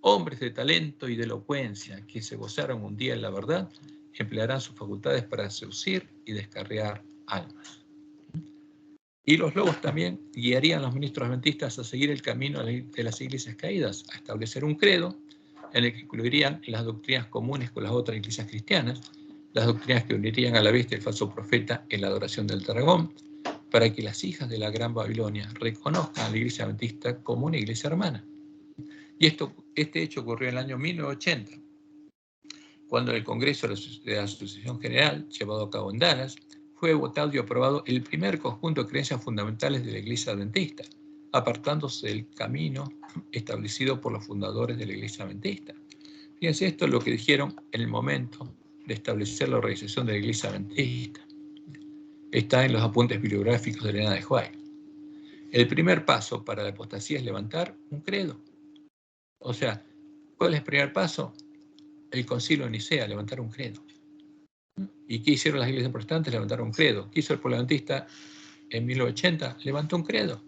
Hombres de talento y de elocuencia que se gozaron un día en la verdad, emplearán sus facultades para seducir y descarriar almas. Y los lobos también guiarían a los ministros adventistas a seguir el camino de las iglesias caídas, a establecer un credo en el que incluirían las doctrinas comunes con las otras iglesias cristianas, las doctrinas que unirían a la bestia y el falso profeta en la adoración del dragón, para que las hijas de la Gran Babilonia reconozcan a la iglesia adventista como una iglesia hermana. Y este hecho ocurrió en el año 1980, cuando en el Congreso de la Asociación General, llevado a cabo en Dallas, fue votado y aprobado el primer conjunto de creencias fundamentales de la Iglesia Adventista, apartándose del camino establecido por los fundadores de la Iglesia Adventista. Fíjense, esto es lo que dijeron en el momento de establecer la organización de la Iglesia Adventista. Está en los apuntes bibliográficos de Elena de White. El primer paso para la apostasía es levantar un credo. O sea, ¿cuál es el primer paso? El concilio de Nicea, levantar un credo. ¿Y qué hicieron las iglesias protestantes? Levantaron un credo. ¿Qué hizo el pueblo adventista en 1980? Levantó un credo,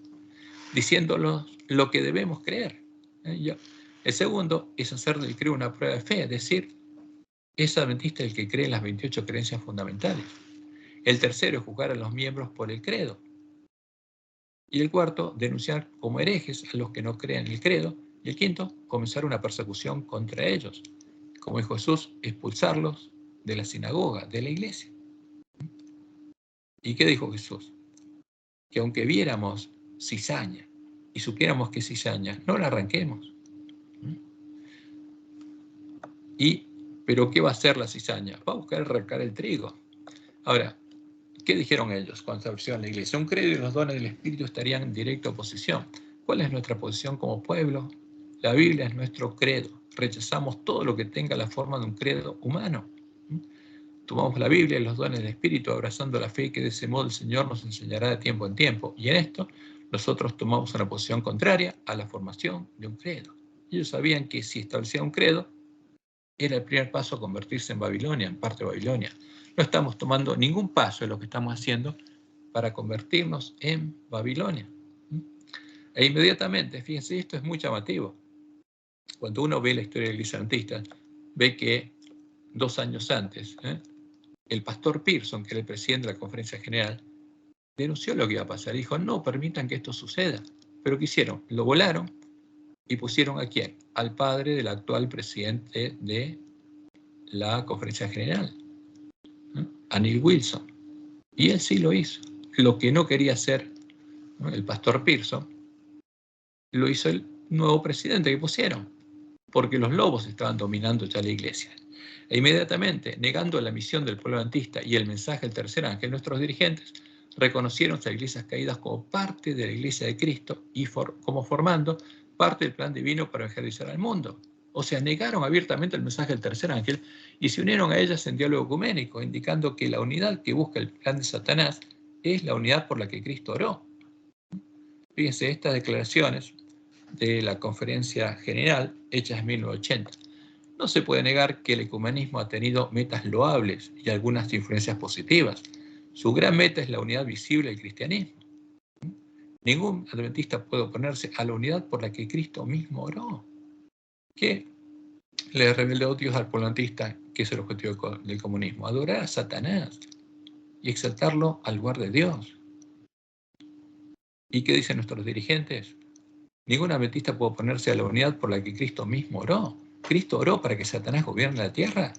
diciéndonos lo que debemos creer. El segundo es hacer del credo una prueba de fe, es decir, es adventista el que cree en las 28 creencias fundamentales. El tercero es juzgar a los miembros por el credo. Y el cuarto, denunciar como herejes a los que no creen el credo. Y el quinto, comenzar una persecución contra ellos. Como dijo Jesús, expulsarlos de la sinagoga, de la iglesia. ¿Y qué dijo Jesús? Que aunque viéramos cizaña y supiéramos que es cizaña, no la arranquemos. ¿Pero qué va a hacer la cizaña? Va a buscar arrancar el trigo. Ahora, ¿qué dijeron ellos cuando se abrió la iglesia? Un credo y los dones del Espíritu estarían en directa oposición. ¿Cuál es nuestra posición como pueblo? La Biblia es nuestro credo. Rechazamos todo lo que tenga la forma de un credo humano. Tomamos la Biblia y los dones del Espíritu, abrazando la fe que de ese modo el Señor nos enseñará de tiempo en tiempo. Y en esto, nosotros tomamos una posición contraria a la formación de un credo. Ellos sabían que si establecían un credo, era el primer paso a convertirse en Babilonia, en parte de Babilonia. No estamos tomando ningún paso de lo que estamos haciendo para convertirnos en Babilonia. E inmediatamente, fíjense, esto es muy llamativo. Cuando uno ve la historia de la Iglesia Adventista, ve que 2 años antes, el pastor Pearson, que era el presidente de la Conferencia General, denunció lo que iba a pasar. Dijo, no permitan que esto suceda. Pero ¿qué hicieron? Lo volaron y pusieron ¿a quién? Al padre del actual presidente de la Conferencia General, a Neil Wilson. Y él sí lo hizo. Lo que no quería hacer el pastor Pearson, lo hizo el nuevo presidente que pusieron, porque los lobos estaban dominando ya la iglesia. E inmediatamente, negando la misión del pueblo adventista y el mensaje del tercer ángel, nuestros dirigentes reconocieron a las iglesias caídas como parte de la iglesia de Cristo y como formando parte del plan divino para evangelizar al mundo. O sea, negaron abiertamente el mensaje del tercer ángel y se unieron a ellas en diálogo ecuménico, indicando que la unidad que busca el plan de Satanás es la unidad por la que Cristo oró. Fíjense, estas declaraciones de la Conferencia General, hechas en 1980. No se puede negar que el ecumenismo ha tenido metas loables y algunas influencias positivas. Su gran meta es la unidad visible del cristianismo. Ningún adventista puede oponerse a la unidad por la que Cristo mismo oró. ¿Qué le reveló Dios al pueblo adventista, que es el objetivo del comunismo? Adorar a Satanás y exaltarlo al lugar de Dios. ¿Y qué dicen nuestros dirigentes? Ningún adventista puede oponerse a la unidad por la que Cristo mismo oró. ¿Cristo oró para que Satanás gobierne la tierra?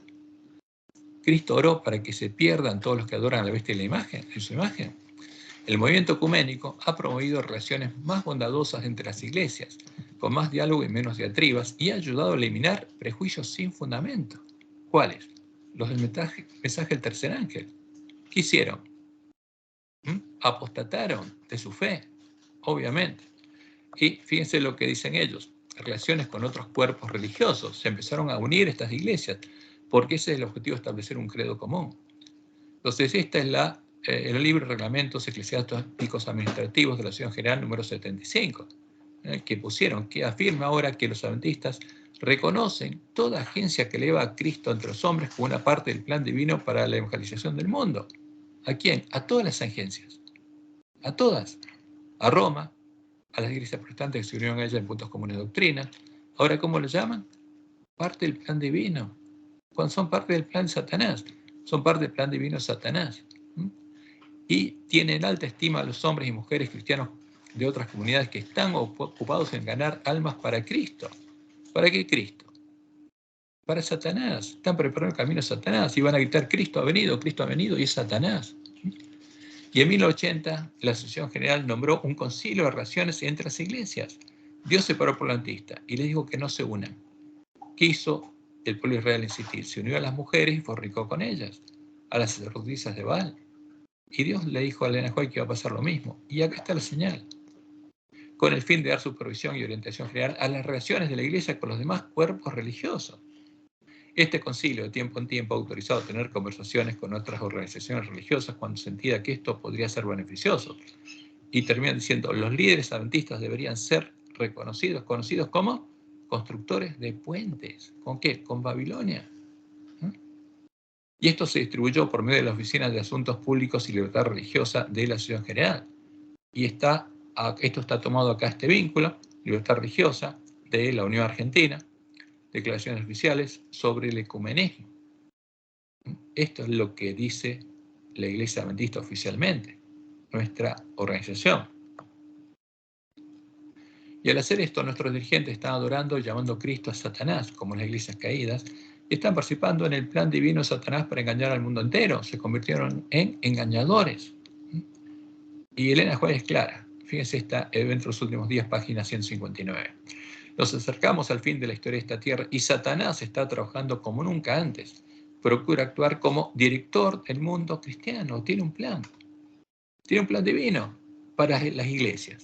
¿Cristo oró para que se pierdan todos los que adoran a la bestia en su imagen? El movimiento ecuménico ha promovido relaciones más bondadosas entre las iglesias, con más diálogo y menos diatribas, y ha ayudado a eliminar prejuicios sin fundamento. ¿Cuáles? Los del mensaje del tercer ángel. ¿Qué hicieron? Apostataron de su fe, obviamente. Y fíjense lo que dicen ellos: relaciones con otros cuerpos religiosos. Se empezaron a unir estas iglesias, porque ese es el objetivo, establecer un credo común. Entonces, esta es el libro de reglamentos eclesiásticos administrativos de la Ciudad General número 75, que pusieron, que afirma ahora que los adventistas reconocen toda agencia que eleva a Cristo entre los hombres como una parte del plan divino para la evangelización del mundo. ¿A quién? A todas las agencias. A todas. A Roma, a las iglesias protestantes que se unieron a ella en puntos comunes de doctrina. Ahora, ¿cómo lo llaman? Parte del plan divino. Cuando son parte del plan de Satanás, son parte del plan divino de Satanás. Y tienen alta estima a los hombres y mujeres cristianos de otras comunidades que están ocupados en ganar almas para Cristo. ¿Para qué Cristo? Para Satanás. Están preparando el camino a Satanás y van a gritar: Cristo ha venido, y es Satanás. Y en 1980 la Asociación General nombró un concilio de relaciones entre las iglesias. Dios separó por la adventista y les dijo que no se unan. ¿Qué hizo el pueblo israelí en Sitir? Se unió a las mujeres y fornicó con ellas, a las sacerdotisas de Baal. Y Dios le dijo a Elena White que iba a pasar lo mismo. Y acá está la señal. Con el fin de dar supervisión y orientación general a las relaciones de la Iglesia con los demás cuerpos religiosos. Este concilio, de tiempo en tiempo, ha autorizado tener conversaciones con otras organizaciones religiosas cuando sentía que esto podría ser beneficioso. Y termina diciendo: los líderes adventistas deberían ser conocidos como constructores de puentes. ¿Con qué? Con Babilonia. Y esto se distribuyó por medio de la Oficina de Asuntos Públicos y Libertad Religiosa de la Ciudad General. Y esto está tomado acá, este vínculo: libertad religiosa de la Unión Argentina, declaraciones oficiales sobre el ecumenismo. Esto es lo que dice la Iglesia Adventista oficialmente, nuestra organización. Y al hacer esto, nuestros dirigentes están adorando y llamando a Cristo a Satanás, como las iglesias caídas, y están participando en el plan divino de Satanás para engañar al mundo entero. Se convirtieron en engañadores. Y Elena White es clara. Fíjense esta evento de los últimos días, página 159. Nos acercamos al fin de la historia de esta tierra y Satanás está trabajando como nunca antes. Procura actuar como director del mundo cristiano. Tiene un plan divino para las iglesias.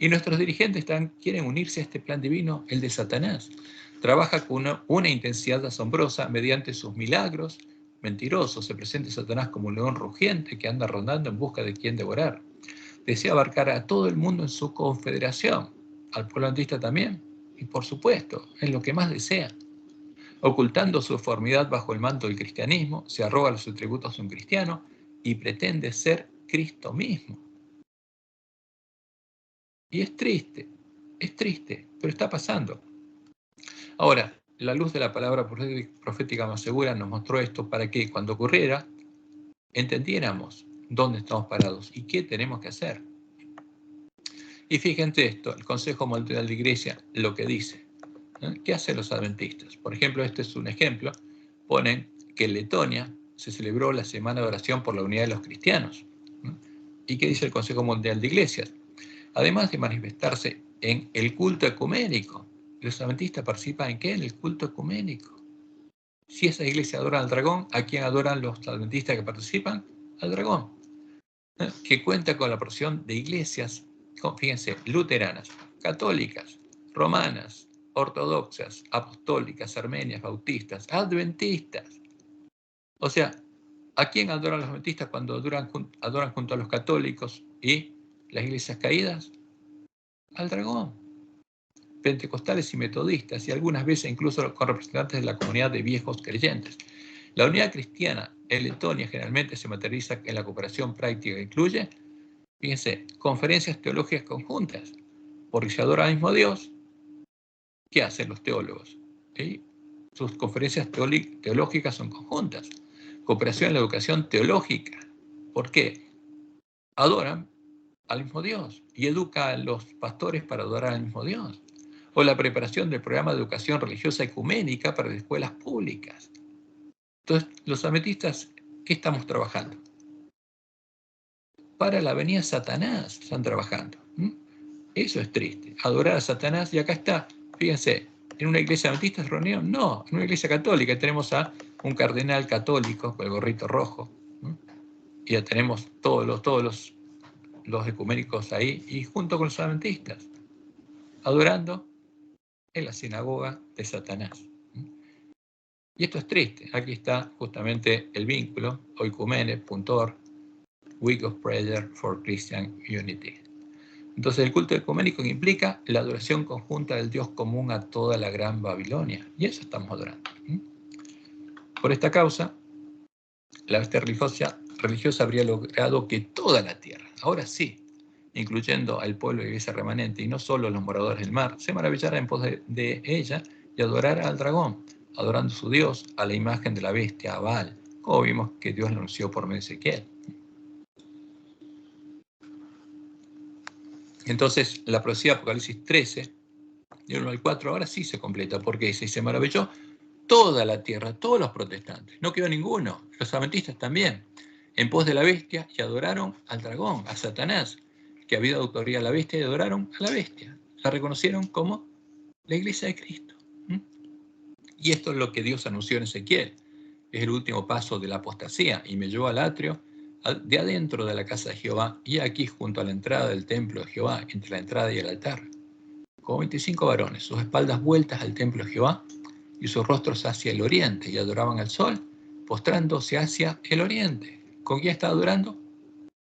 Y nuestros dirigentes quieren unirse a este plan divino, el de Satanás. Trabaja con una intensidad asombrosa mediante sus milagros mentirosos. Se presenta Satanás como un león rugiente que anda rondando en busca de quien devorar. Desea abarcar a todo el mundo en su confederación, al pueblo adventista también, y por supuesto, en lo que más desea. Ocultando su deformidad bajo el manto del cristianismo, se arroga los atributos de un cristiano y pretende ser Cristo mismo. Y es triste, pero está pasando. Ahora, la luz de la palabra profética más segura nos mostró esto para que, cuando ocurriera, entendiéramos dónde estamos parados y qué tenemos que hacer. Y fíjense esto, el Consejo Mundial de Iglesia lo que dice. ¿Qué hacen los adventistas? Por ejemplo, este es un ejemplo. Ponen que en Letonia se celebró la Semana de Oración por la Unidad de los Cristianos. ¿Y qué dice el Consejo Mundial de Iglesias? Además de manifestarse en el culto ecuménico, los adventistas participan ¿en qué? En el culto ecuménico. Si esa iglesia adora al dragón, ¿a quién adoran los adventistas que participan? Al dragón. Que cuenta con la porción de iglesias, fíjense, luteranas, católicas, romanas, ortodoxas, apostólicas, armenias, bautistas, adventistas. O sea, ¿a quién adoran los adventistas cuando adoran junto a los católicos y las iglesias caídas? Al dragón. Pentecostales y metodistas, y algunas veces incluso con representantes de la comunidad de viejos creyentes. La unidad cristiana en Letonia generalmente se materializa en la cooperación práctica que incluye, fíjense, conferencias teológicas conjuntas, porque se adora al mismo Dios. ¿Qué hacen los teólogos? ¿Sí? Sus conferencias teológicas son conjuntas. Cooperación en la educación teológica. ¿Por qué? Adoran al mismo Dios y educa a los pastores para adorar al mismo Dios. O la preparación del programa de educación religiosa ecuménica para las escuelas públicas. Entonces, los adventistas, ¿qué estamos trabajando? Para la venida de Satanás están trabajando. Eso es triste, adorar a Satanás, y acá está, fíjense, ¿en una iglesia adventista se reunión? No, en una iglesia católica tenemos a un cardenal católico con el gorrito rojo, ¿no? Y ya tenemos todos los ecuménicos ahí, y junto con los adventistas, adorando en la sinagoga de Satanás. Y esto es triste. Aquí está justamente el vínculo, oikumene.org, Week of Prayer for Christian Unity. Entonces el culto ecuménico implica la adoración conjunta del Dios común a toda la gran Babilonia. Y eso estamos adorando. Por esta causa, la bestia religiosa habría logrado que toda la tierra, ahora sí, incluyendo al pueblo de la iglesia remanente y no solo los moradores del mar, se maravillara en pos de ella y adorara al dragón, adorando a su Dios, a la imagen de la bestia, a Baal, como vimos que Dios lo anunció por medio de Ezequiel. Entonces, la profecía de Apocalipsis 13, del 1 al 4, ahora sí se completa, porque dice, y se maravilló toda la tierra, todos los protestantes, no quedó ninguno, los adventistas también, en pos de la bestia, y adoraron al dragón, a Satanás, que había dado autoridad a la bestia, y adoraron a la bestia. La reconocieron como la iglesia de Cristo. Y esto es lo que Dios anunció en Ezequiel. Es el último paso de la apostasía, y me llevó al atrio de adentro de la casa de Jehová, y aquí junto a la entrada del templo de Jehová, entre la entrada y el altar, como 25 varones, sus espaldas vueltas al templo de Jehová, y sus rostros hacia el oriente, y adoraban al sol, postrándose hacia el oriente. ¿Con quién está adorando?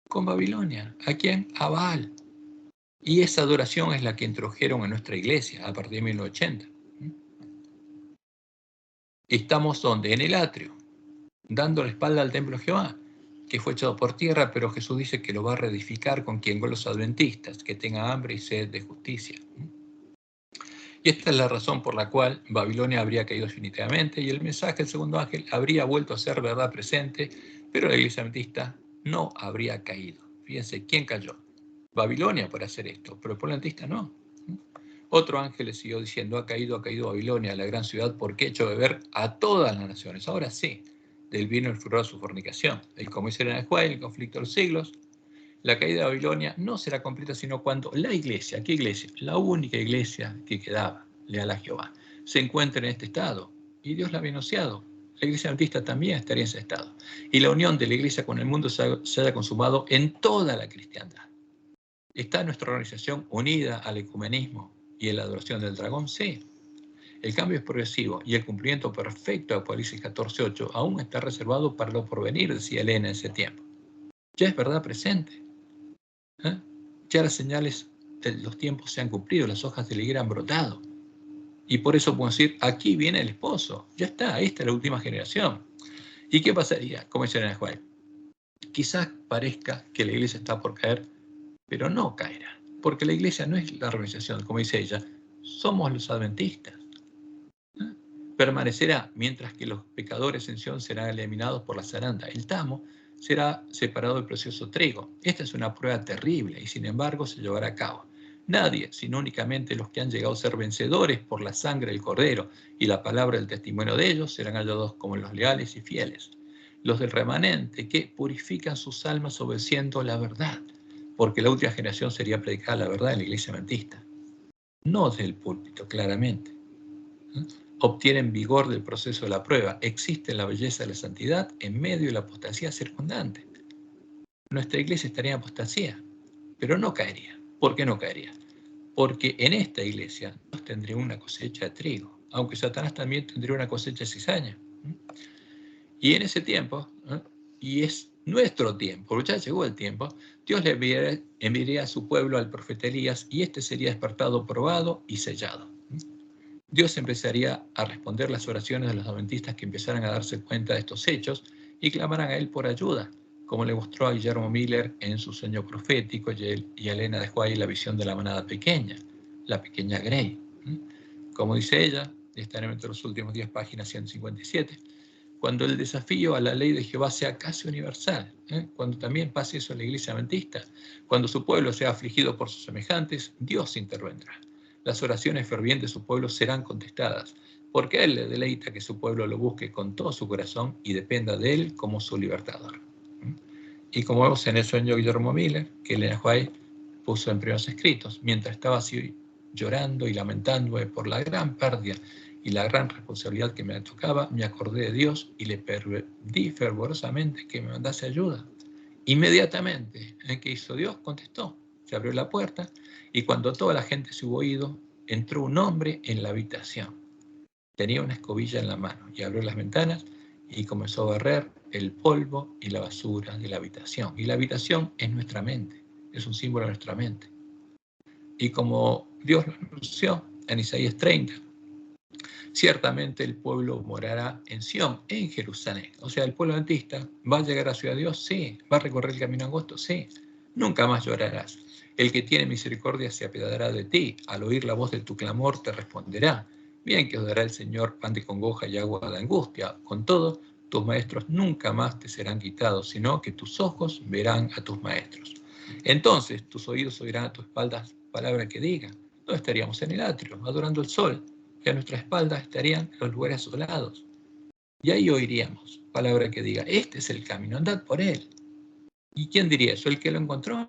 Con Babilonia. ¿A quién? A Baal. Y esa adoración es la que introdujeron en nuestra iglesia a partir de 1980. Estamos donde? En el atrio, dando la espalda al templo de Jehová, que fue echado por tierra, pero Jesús dice que lo va a reedificar con quien, con los adventistas, que tenga hambre y sed de justicia. Y esta es la razón por la cual Babilonia habría caído definitivamente, y el mensaje del segundo ángel habría vuelto a ser verdad presente, pero la iglesia adventista no habría caído. Fíjense, ¿quién cayó? Babilonia por hacer esto, pero el pueblo adventista no. Otro ángel le siguió diciendo, ha caído Babilonia, la gran ciudad, porque ha hecho beber a todas las naciones. Ahora sí, del vino el furor de su fornicación. El comienzo de el conflicto de los siglos. La caída de Babilonia no será completa sino cuando la iglesia, ¿qué iglesia? La única iglesia que quedaba, leal a Jehová, se encuentra en este estado. Y Dios la había anunciado. La iglesia adventista también estaría en ese estado. Y la unión de la iglesia con el mundo se haya consumado en toda la cristiandad. ¿Está nuestra organización unida al ecumenismo y a la adoración del dragón? Sí. El cambio es progresivo y el cumplimiento perfecto de Apocalipsis 14:8 aún está reservado para lo porvenir, decía Elena en ese tiempo. Ya es verdad presente. Ya las señales de los tiempos se han cumplido, las hojas de la higuera han brotado. Y por eso podemos decir, aquí viene el esposo. Ya está, esta es la última generación. ¿Y qué pasaría? Como dice Elena White, quizás parezca que la iglesia está por caer, pero no caerá. Porque la iglesia no es la organización, como dice ella, somos los adventistas. Permanecerá, mientras que los pecadores en Sion serán eliminados por la zaranda. El tamo será separado del precioso trigo. Esta es una prueba terrible y sin embargo se llevará a cabo. Nadie, sino únicamente los que han llegado a ser vencedores por la sangre del Cordero y la palabra del testimonio de ellos, serán hallados como los leales y fieles. Los del remanente que purifican sus almas obedeciendo la verdad, porque la última generación sería predicar la verdad en la iglesia adventista. No desde el púlpito, claramente. Obtienen vigor del proceso de la prueba. Existe la belleza de la santidad en medio de la apostasía circundante. Nuestra iglesia estaría en apostasía, pero no caería. ¿Por qué no caería? Porque en esta iglesia Dios tendría una cosecha de trigo, aunque Satanás también tendría una cosecha de cizaña. Y en ese tiempo, y es nuestro tiempo, ya llegó el tiempo, Dios le enviaría a su pueblo al profeta Elías, y este sería despertado, probado y sellado. Dios empezaría a responder las oraciones de los adventistas que empezaran a darse cuenta de estos hechos y clamaran a Él por ayuda, como le mostró a Guillermo Miller en su sueño profético y a Elena de White la visión de la manada pequeña, la pequeña Grey. Como dice ella, estaremos entre los últimos 10 páginas 157, cuando el desafío a la ley de Jehová sea casi universal, cuando también pase eso en la iglesia adventista, cuando su pueblo sea afligido por sus semejantes, Dios intervendrá. Las oraciones fervientes de su pueblo serán contestadas, porque a Él le deleita que su pueblo lo busque con todo su corazón y dependa de Él como su libertador. Y como vemos en el sueño de Guillermo Miller, que Elena White puso en primeros escritos. Mientras estaba así llorando y lamentándome por la gran pérdida y la gran responsabilidad que me tocaba, me acordé de Dios y le pedí fervorosamente que me mandase ayuda. Inmediatamente, ¿qué hizo Dios? Contestó. Se abrió la puerta y cuando toda la gente se hubo ido, entró un hombre en la habitación. Tenía una escobilla en la mano y abrió las ventanas y comenzó a barrer el polvo y la basura de la habitación. Y la habitación es nuestra mente, es un símbolo de nuestra mente. Y como Dios lo anunció en Isaías 30, ciertamente el pueblo morará en Sión, en Jerusalén. O sea, el pueblo adventista va a llegar a Ciudad de Dios, sí. Va a recorrer el camino angosto, sí. Nunca más llorarás. El que tiene misericordia se apiadará de ti. Al oír la voz de tu clamor te responderá. Bien que os dará el Señor pan de congoja y agua de angustia. Con todo, tus maestros nunca más te serán quitados, sino que tus ojos verán a tus maestros. Entonces tus oídos oirán a tus espaldas palabra que diga. No estaríamos en el atrio, adorando el sol, y a nuestras espaldas estarían los lugares asolados. Y ahí oiríamos palabra que diga, este es el camino, andad por él. ¿Y quién diría eso? El que lo encontró.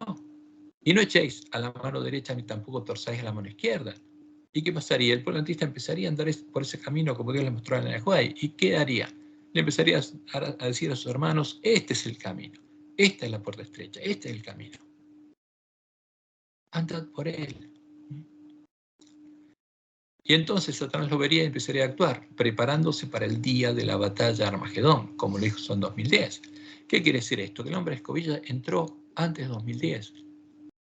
Y no echéis a la mano derecha ni tampoco torzáis a la mano izquierda. ¿Y qué pasaría? El pueblo adventista empezaría a andar por ese camino como Dios le mostró en el Juay. ¿Y qué haría? Le empezaría a decir a sus hermanos, este es el camino, esta es la puerta estrecha, este es el camino. Andad por él. Y entonces Satanás lo vería y empezaría a actuar, preparándose para el día de la batalla de Armagedón, como lo hizo en 2010. ¿Qué quiere decir esto? Que el hombre escobilla entró antes de 2010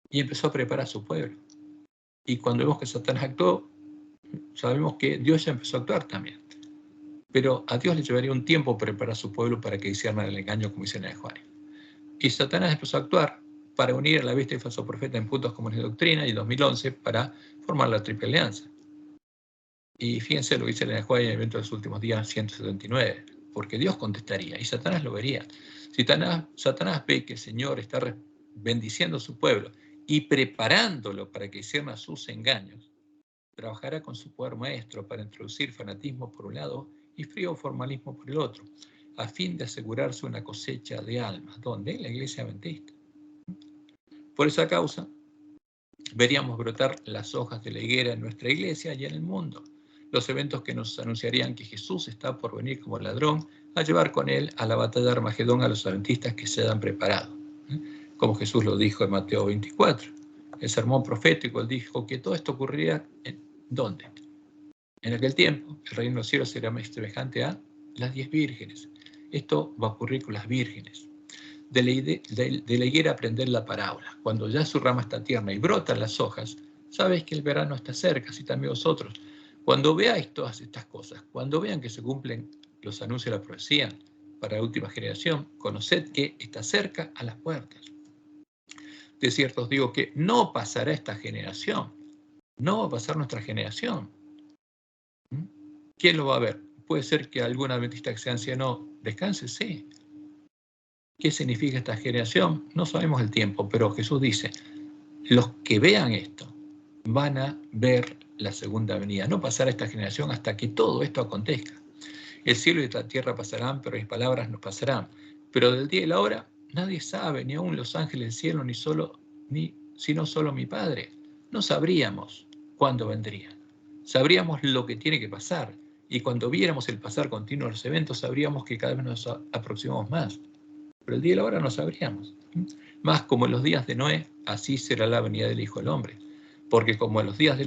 y empezó a preparar a su pueblo. Y cuando vemos que Satanás actuó, sabemos que Dios ya empezó a actuar también. Pero a Dios le llevaría un tiempo preparar a su pueblo para que hicieran el engaño como hicieron en el Juan. Y Satanás empezó a actuar para unir a la bestia y el falso profeta en puntos como la doctrina, y en 2011 para formar la Triple Alianza. Y fíjense lo que dice el Juan en el evento de los últimos días 179, porque Dios contestaría y Satanás lo vería. Si Satanás ve que el Señor está bendiciendo a su pueblo y preparándolo para que hicieran sus engaños, trabajará con su poder maestro para introducir fanatismo por un lado y frío formalismo por el otro, a fin de asegurarse una cosecha de almas. ¿Dónde? En la iglesia adventista. Por esa causa, veríamos brotar las hojas de la higuera en nuestra iglesia y en el mundo. Los eventos que nos anunciarían que Jesús está por venir como ladrón a llevar con él a la batalla de Armagedón a los adventistas que se hayan preparado. Como Jesús lo dijo en Mateo 24. El sermón profético, él dijo que todo esto ocurriría ¿en dónde? En aquel tiempo, el reino de los cielos será semejante a las 10 vírgenes. Esto va a ocurrir con las vírgenes. De la higuera aprender la parábola. Cuando ya su rama está tierna y brotan las hojas, sabéis que el verano está cerca, así también vosotros. Cuando veáis todas estas cosas, cuando vean que se cumplen los anuncios de la profecía para la última generación, conoced que está cerca a las puertas. De cierto os digo que no pasará esta generación, no va a pasar nuestra generación. ¿Quién lo va a ver? Puede ser que algún adventista que sea anciano descanse, sí. ¿Qué significa esta generación? No sabemos el tiempo, pero Jesús dice, los que vean esto van a ver la segunda venida. No pasará esta generación hasta que todo esto acontezca. El cielo y la tierra pasarán, pero mis palabras no pasarán. Pero del día y la hora nadie sabe, ni aun los ángeles del cielo, sino solo mi Padre. No sabríamos cuándo vendrían. Sabríamos lo que tiene que pasar. Y cuando viéramos el pasar continuo de los eventos, sabríamos que cada vez nos aproximamos más. Pero el día y la hora no sabríamos. Más como en los días de Noé, así será la venida del Hijo del Hombre. Porque como en los días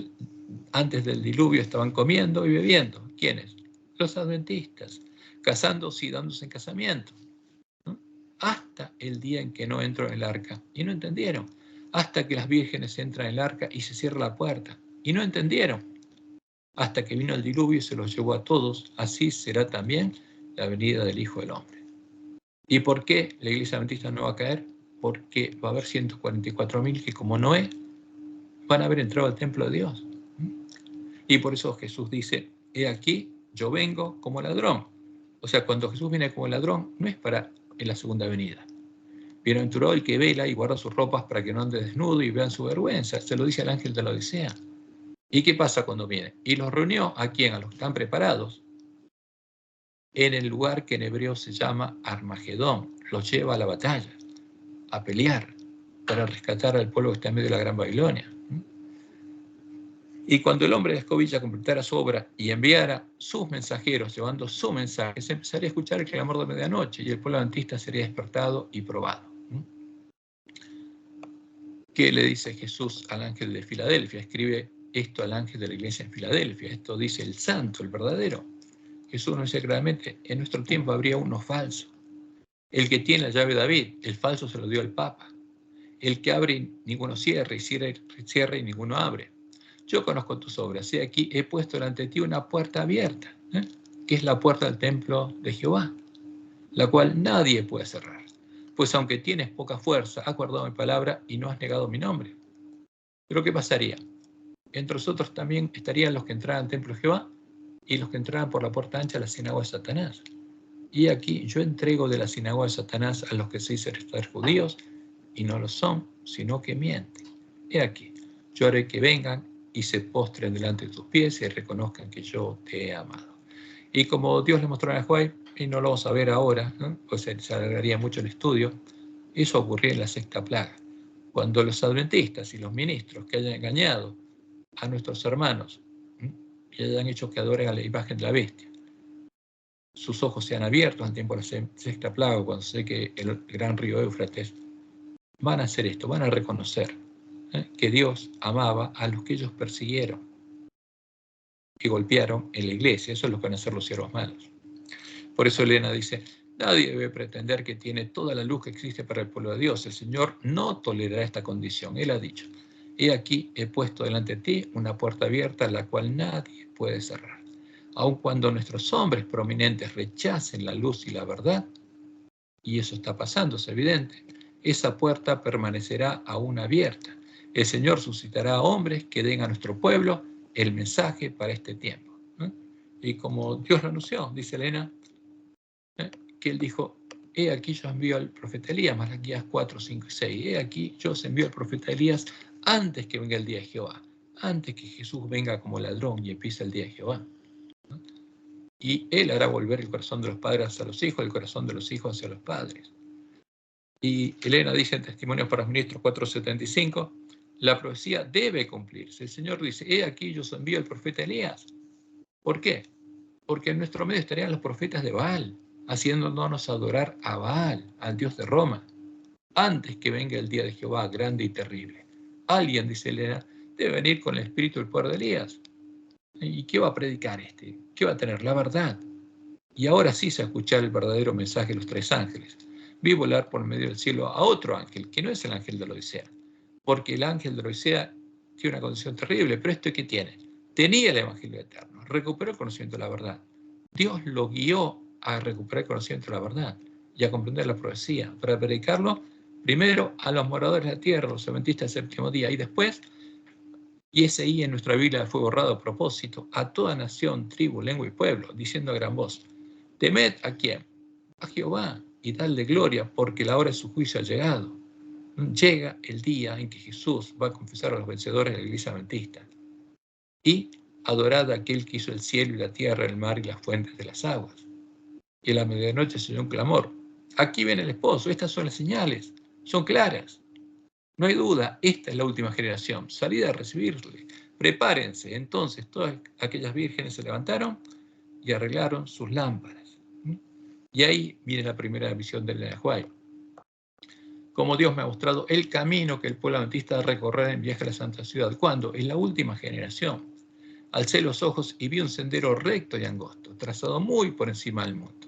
antes del diluvio estaban comiendo y bebiendo. ¿Quiénes? Los adventistas, casándose y dándose en casamiento. ¿No? Hasta el día en que no entró en el arca. Y no entendieron. Hasta que las vírgenes entran en el arca y se cierra la puerta. Y no entendieron. Hasta que vino el diluvio y se los llevó a todos. Así será también la venida del Hijo del Hombre. ¿Y por qué la iglesia adventista no va a caer? Porque va a haber 144.000 que como Noé van a haber entrado al templo de Dios. Y por eso Jesús dice, he aquí, yo vengo como ladrón. O sea, cuando Jesús viene como ladrón, no es para en la segunda venida. Bienaventurado el que vela y guarda sus ropas para que no ande desnudo y vean su vergüenza. Se lo dice al ángel de la Odisea. ¿Y qué pasa cuando viene? Y los reunió a quién, a los que están preparados, en el lugar que en hebreo se llama Armagedón. Los lleva a la batalla, a pelear. para rescatar al pueblo que está en medio de la Gran Babilonia. Y cuando el hombre de la escobilla completara su obra y enviara sus mensajeros llevando su mensaje, se empezaría a escuchar el clamor de medianoche y el pueblo adventista sería despertado y probado. ¿Qué le dice Jesús al ángel de Filadelfia? Escribe esto al ángel de la iglesia en Filadelfia. Esto dice el santo, el verdadero. Jesús nos dice claramente, en nuestro tiempo habría uno falso. El que tiene la llave de David, el falso se lo dio al Papa. El que abre y ninguno cierra, y cierra y ninguno abre. Yo conozco tus obras, y aquí he puesto delante de ti una puerta abierta, que es la puerta del templo de Jehová, la cual nadie puede cerrar. Pues aunque tienes poca fuerza, has guardado mi palabra y no has negado mi nombre. Pero ¿qué pasaría? Entre nosotros también estarían los que entraran al templo de Jehová y los que entraran por la puerta ancha a la sinagoga de Satanás. Y aquí yo entrego de la sinagoga de Satanás a los que se dicen estar judíos y no lo son, sino que mienten. He aquí, yo haré que vengan y se postren delante de tus pies y reconozcan que yo te he amado. Y como Dios le mostró a Juan, y no lo vamos a ver ahora, pues se alargaría mucho el estudio, eso ocurrió en la sexta plaga. Cuando los adventistas y los ministros que hayan engañado a nuestros hermanos y hayan hecho que adoren a la imagen de la bestia, sus ojos sean abiertos al tiempo de la sexta plaga, cuando se que el gran río Éufrates, van a hacer esto, van a reconocer que Dios amaba a los que ellos persiguieron y golpearon en la iglesia. Eso es lo que van a hacer los siervos malos. Por eso Elena dice, nadie debe pretender que tiene toda la luz que existe para el pueblo de Dios. El Señor no tolerará esta condición. Él ha dicho, he aquí he puesto delante de ti una puerta abierta, la cual nadie puede cerrar. Aun cuando nuestros hombres prominentes rechacen la luz y la verdad, y eso está pasando, es evidente, esa puerta permanecerá aún abierta. El Señor suscitará a hombres que den a nuestro pueblo el mensaje para este tiempo. Y como Dios lo anunció, dice Elena, que él dijo, he aquí yo envío al profeta Elías, Malaquías 4, 5 y 6, he aquí yo os envío al profeta Elías antes que venga el día de Jehová, antes que Jesús venga como ladrón y empiece el día de Jehová. Y él hará volver el corazón de los padres hacia los hijos, el corazón de los hijos hacia los padres. Y Elena dice en Testimonios para los Ministros 4:75, la profecía debe cumplirse. El Señor dice, he aquí yo os envío al profeta Elías. ¿Por qué? Porque en nuestro medio estarían los profetas de Baal, haciéndonos adorar a Baal, al Dios de Roma, antes que venga el día de Jehová, grande y terrible. Alguien, dice Elena, debe venir con el espíritu del poder de Elías. ¿Y qué va a predicar este? ¿Qué va a tener? La verdad. Y ahora sí se escucha el verdadero mensaje de los tres ángeles. Vi volar por medio del cielo a otro ángel, que no es el ángel de la Odisea, porque el ángel de la Odisea tiene una condición terrible, pero ¿esto qué tiene? Tenía el evangelio eterno, recuperó el conocimiento de la verdad. Dios lo guió a recuperar el conocimiento de la verdad y a comprender la profecía, para predicarlo primero a los moradores de la tierra, los adventistas del séptimo día, y después, y ese I en nuestra Biblia fue borrado a propósito, a toda nación, tribu, lengua y pueblo, diciendo a gran voz, temed a quién, a Jehová, y dadle gloria, porque la hora de su juicio ha llegado. Llega el día en que Jesús va a confesar a los vencedores de la iglesia adventista. Y adorad a aquel que hizo el cielo y la tierra, el mar y las fuentes de las aguas. Y a la medianoche se oyó un clamor. Aquí viene el esposo, estas son las señales, son claras. No hay duda, esta es la última generación. Salid a recibirle. Prepárense. Entonces todas aquellas vírgenes se levantaron y arreglaron sus lámparas. Y ahí viene la primera visión de Elena White. Como Dios me ha mostrado el camino que el pueblo adventista debe recorrer en viaje a la Santa Ciudad. ¿Cuándo? En la última generación. Alcé los ojos y vi un sendero recto y angosto, trazado muy por encima del mundo.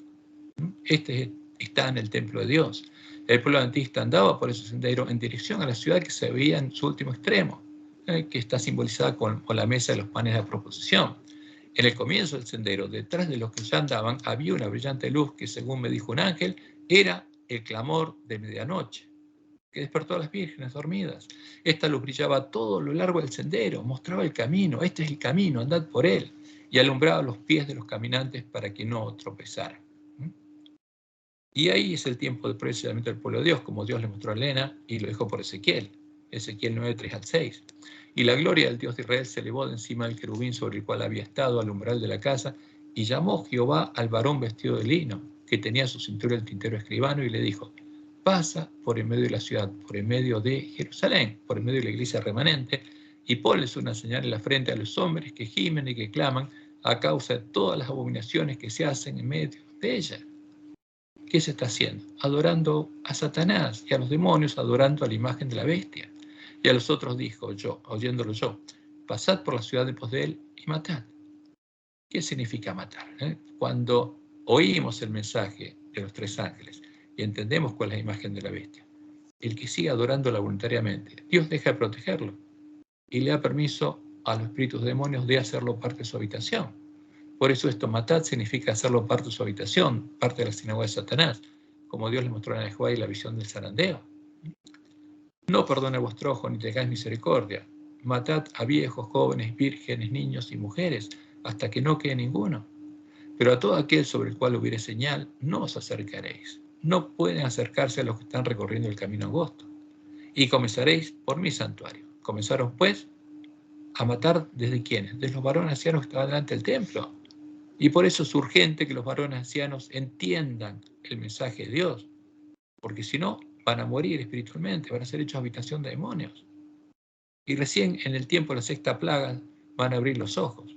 Este está en el templo de Dios. El pueblo adventista andaba por ese sendero en dirección a la ciudad que se veía en su último extremo, que está simbolizada con la mesa de los panes de la proposición. En el comienzo del sendero, detrás de los que ya andaban, había una brillante luz que, según me dijo un ángel, era el clamor de medianoche, que despertó a las vírgenes dormidas. Esta luz brillaba a todo lo largo del sendero, mostraba el camino, este es el camino, andad por él, y alumbraba los pies de los caminantes para que no tropezaran. Y ahí es el tiempo de precisamente del pueblo de Dios, como Dios le mostró a Elena y lo dejó por Ezequiel 9, 3 al 6. Y la gloria del Dios de Israel se elevó de encima del querubín sobre el cual había estado al umbral de la casa, y llamó Jehová al varón vestido de lino, que tenía su cintura el tintero escribano, y le dijo, pasa por en medio de la ciudad, por en medio de Jerusalén, por en medio de la iglesia remanente, y ponles una señal en la frente a los hombres que gimen y que claman a causa de todas las abominaciones que se hacen en medio de ella. ¿Qué se está haciendo? Adorando a Satanás y a los demonios, adorando a la imagen de la bestia. Y a los otros dijo yo, oyéndolo yo, pasad por la ciudad de pos de él y matad. ¿Qué significa matar? Cuando oímos el mensaje de los tres ángeles y entendemos cuál es la imagen de la bestia, el que sigue adorándola voluntariamente, Dios deja de protegerlo y le da permiso a los espíritus demonios de hacerlo parte de su habitación. Por eso esto, matad, significa hacerlo parte de su habitación, parte de la sinagoga de Satanás, como Dios le mostró a Nehuay y la visión del zarandeo. No perdone vuestro ojo ni tengáis misericordia. Matad a viejos, jóvenes, vírgenes, niños y mujeres, hasta que no quede ninguno. Pero a todo aquel sobre el cual hubiere señal, no os acercaréis. No pueden acercarse a los que están recorriendo el camino angosto. Y comenzaréis por mi santuario. Comenzaron, pues, a matar desde quienes, desde los varones ancianos que estaban delante del templo. Y por eso es urgente que los varones ancianos entiendan el mensaje de Dios, porque si no, van a morir espiritualmente, van a ser hechos habitación de demonios. Y recién en el tiempo de la sexta plaga van a abrir los ojos.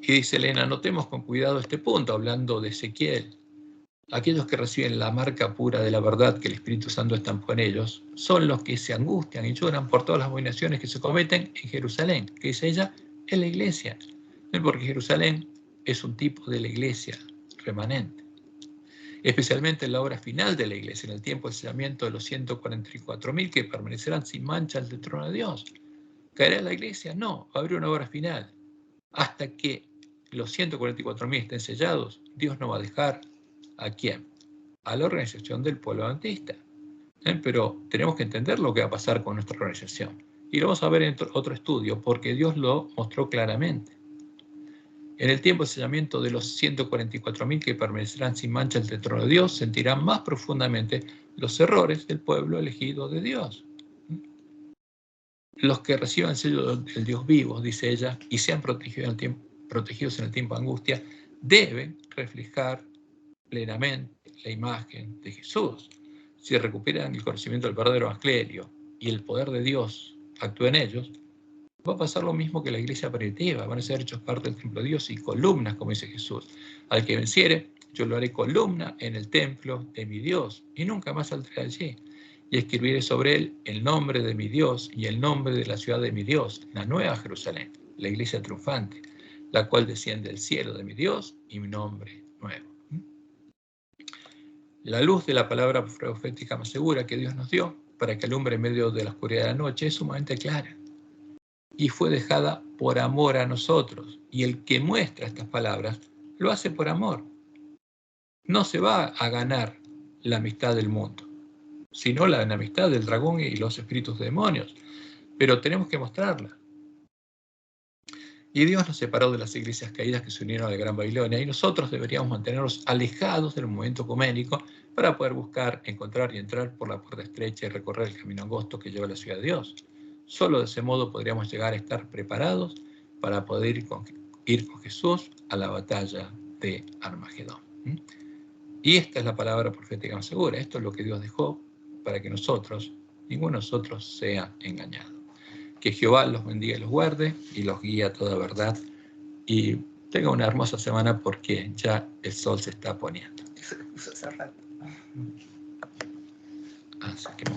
Y dice Elena, notemos con cuidado este punto, hablando de Ezequiel. Aquellos que reciben la marca pura de la verdad que el Espíritu Santo estampó en ellos, son los que se angustian y lloran por todas las abominaciones que se cometen en Jerusalén, que dice ella, en la iglesia. Porque Jerusalén es un tipo de la iglesia remanente. Especialmente en la hora final de la iglesia, en el tiempo de sellamiento de los 144.000 que permanecerán sin mancha ante el trono de Dios. ¿Caerá la iglesia? No, va a haber una hora final. Hasta que los 144.000 estén sellados, Dios no va a dejar ¿a quién? A la organización del pueblo adventista. Pero tenemos que entender lo que va a pasar con nuestra organización. Y lo vamos a ver en otro estudio, porque Dios lo mostró claramente. En el tiempo de sellamiento de los 144.000 que permanecerán sin mancha ante el trono de Dios, sentirán más profundamente los errores del pueblo elegido de Dios. Los que reciban el sello del Dios vivo, dice ella, y sean protegidos en el tiempo de angustia, deben reflejar plenamente la imagen de Jesús. Si recuperan el conocimiento del verdadero evangelio y el poder de Dios actúa en ellos, va a pasar lo mismo que la iglesia primitiva, van a ser hechos parte del templo de Dios y columnas, como dice Jesús. Al que venciere, yo lo haré columna en el templo de mi Dios, y nunca más saldré allí. Y escribiré sobre él el nombre de mi Dios y el nombre de la ciudad de mi Dios, la nueva Jerusalén, la iglesia triunfante, la cual desciende del cielo de mi Dios y mi nombre nuevo. La luz de la palabra profética más segura que Dios nos dio para que alumbre en medio de la oscuridad de la noche es sumamente clara. Y fue dejada por amor a nosotros. Y el que muestra estas palabras lo hace por amor. No se va a ganar la amistad del mundo, sino la amistad del dragón y los espíritus de demonios. Pero tenemos que mostrarla. Y Dios nos separó de las iglesias caídas que se unieron a la Gran Babilonia, y nosotros deberíamos mantenernos alejados del movimiento ecuménico para poder buscar, encontrar y entrar por la puerta estrecha y recorrer el camino angosto que lleva a la ciudad de Dios. Solo de ese modo podríamos llegar a estar preparados para poder ir con Jesús a la batalla de Armagedón. Y esta es la palabra profética más segura. Esto es lo que Dios dejó para que nosotros, ninguno de nosotros, sea engañado. Que Jehová los bendiga y los guarde y los guíe a toda verdad. Y tenga una hermosa semana porque ya el sol se está poniendo. Eso le puso hace rato. Así que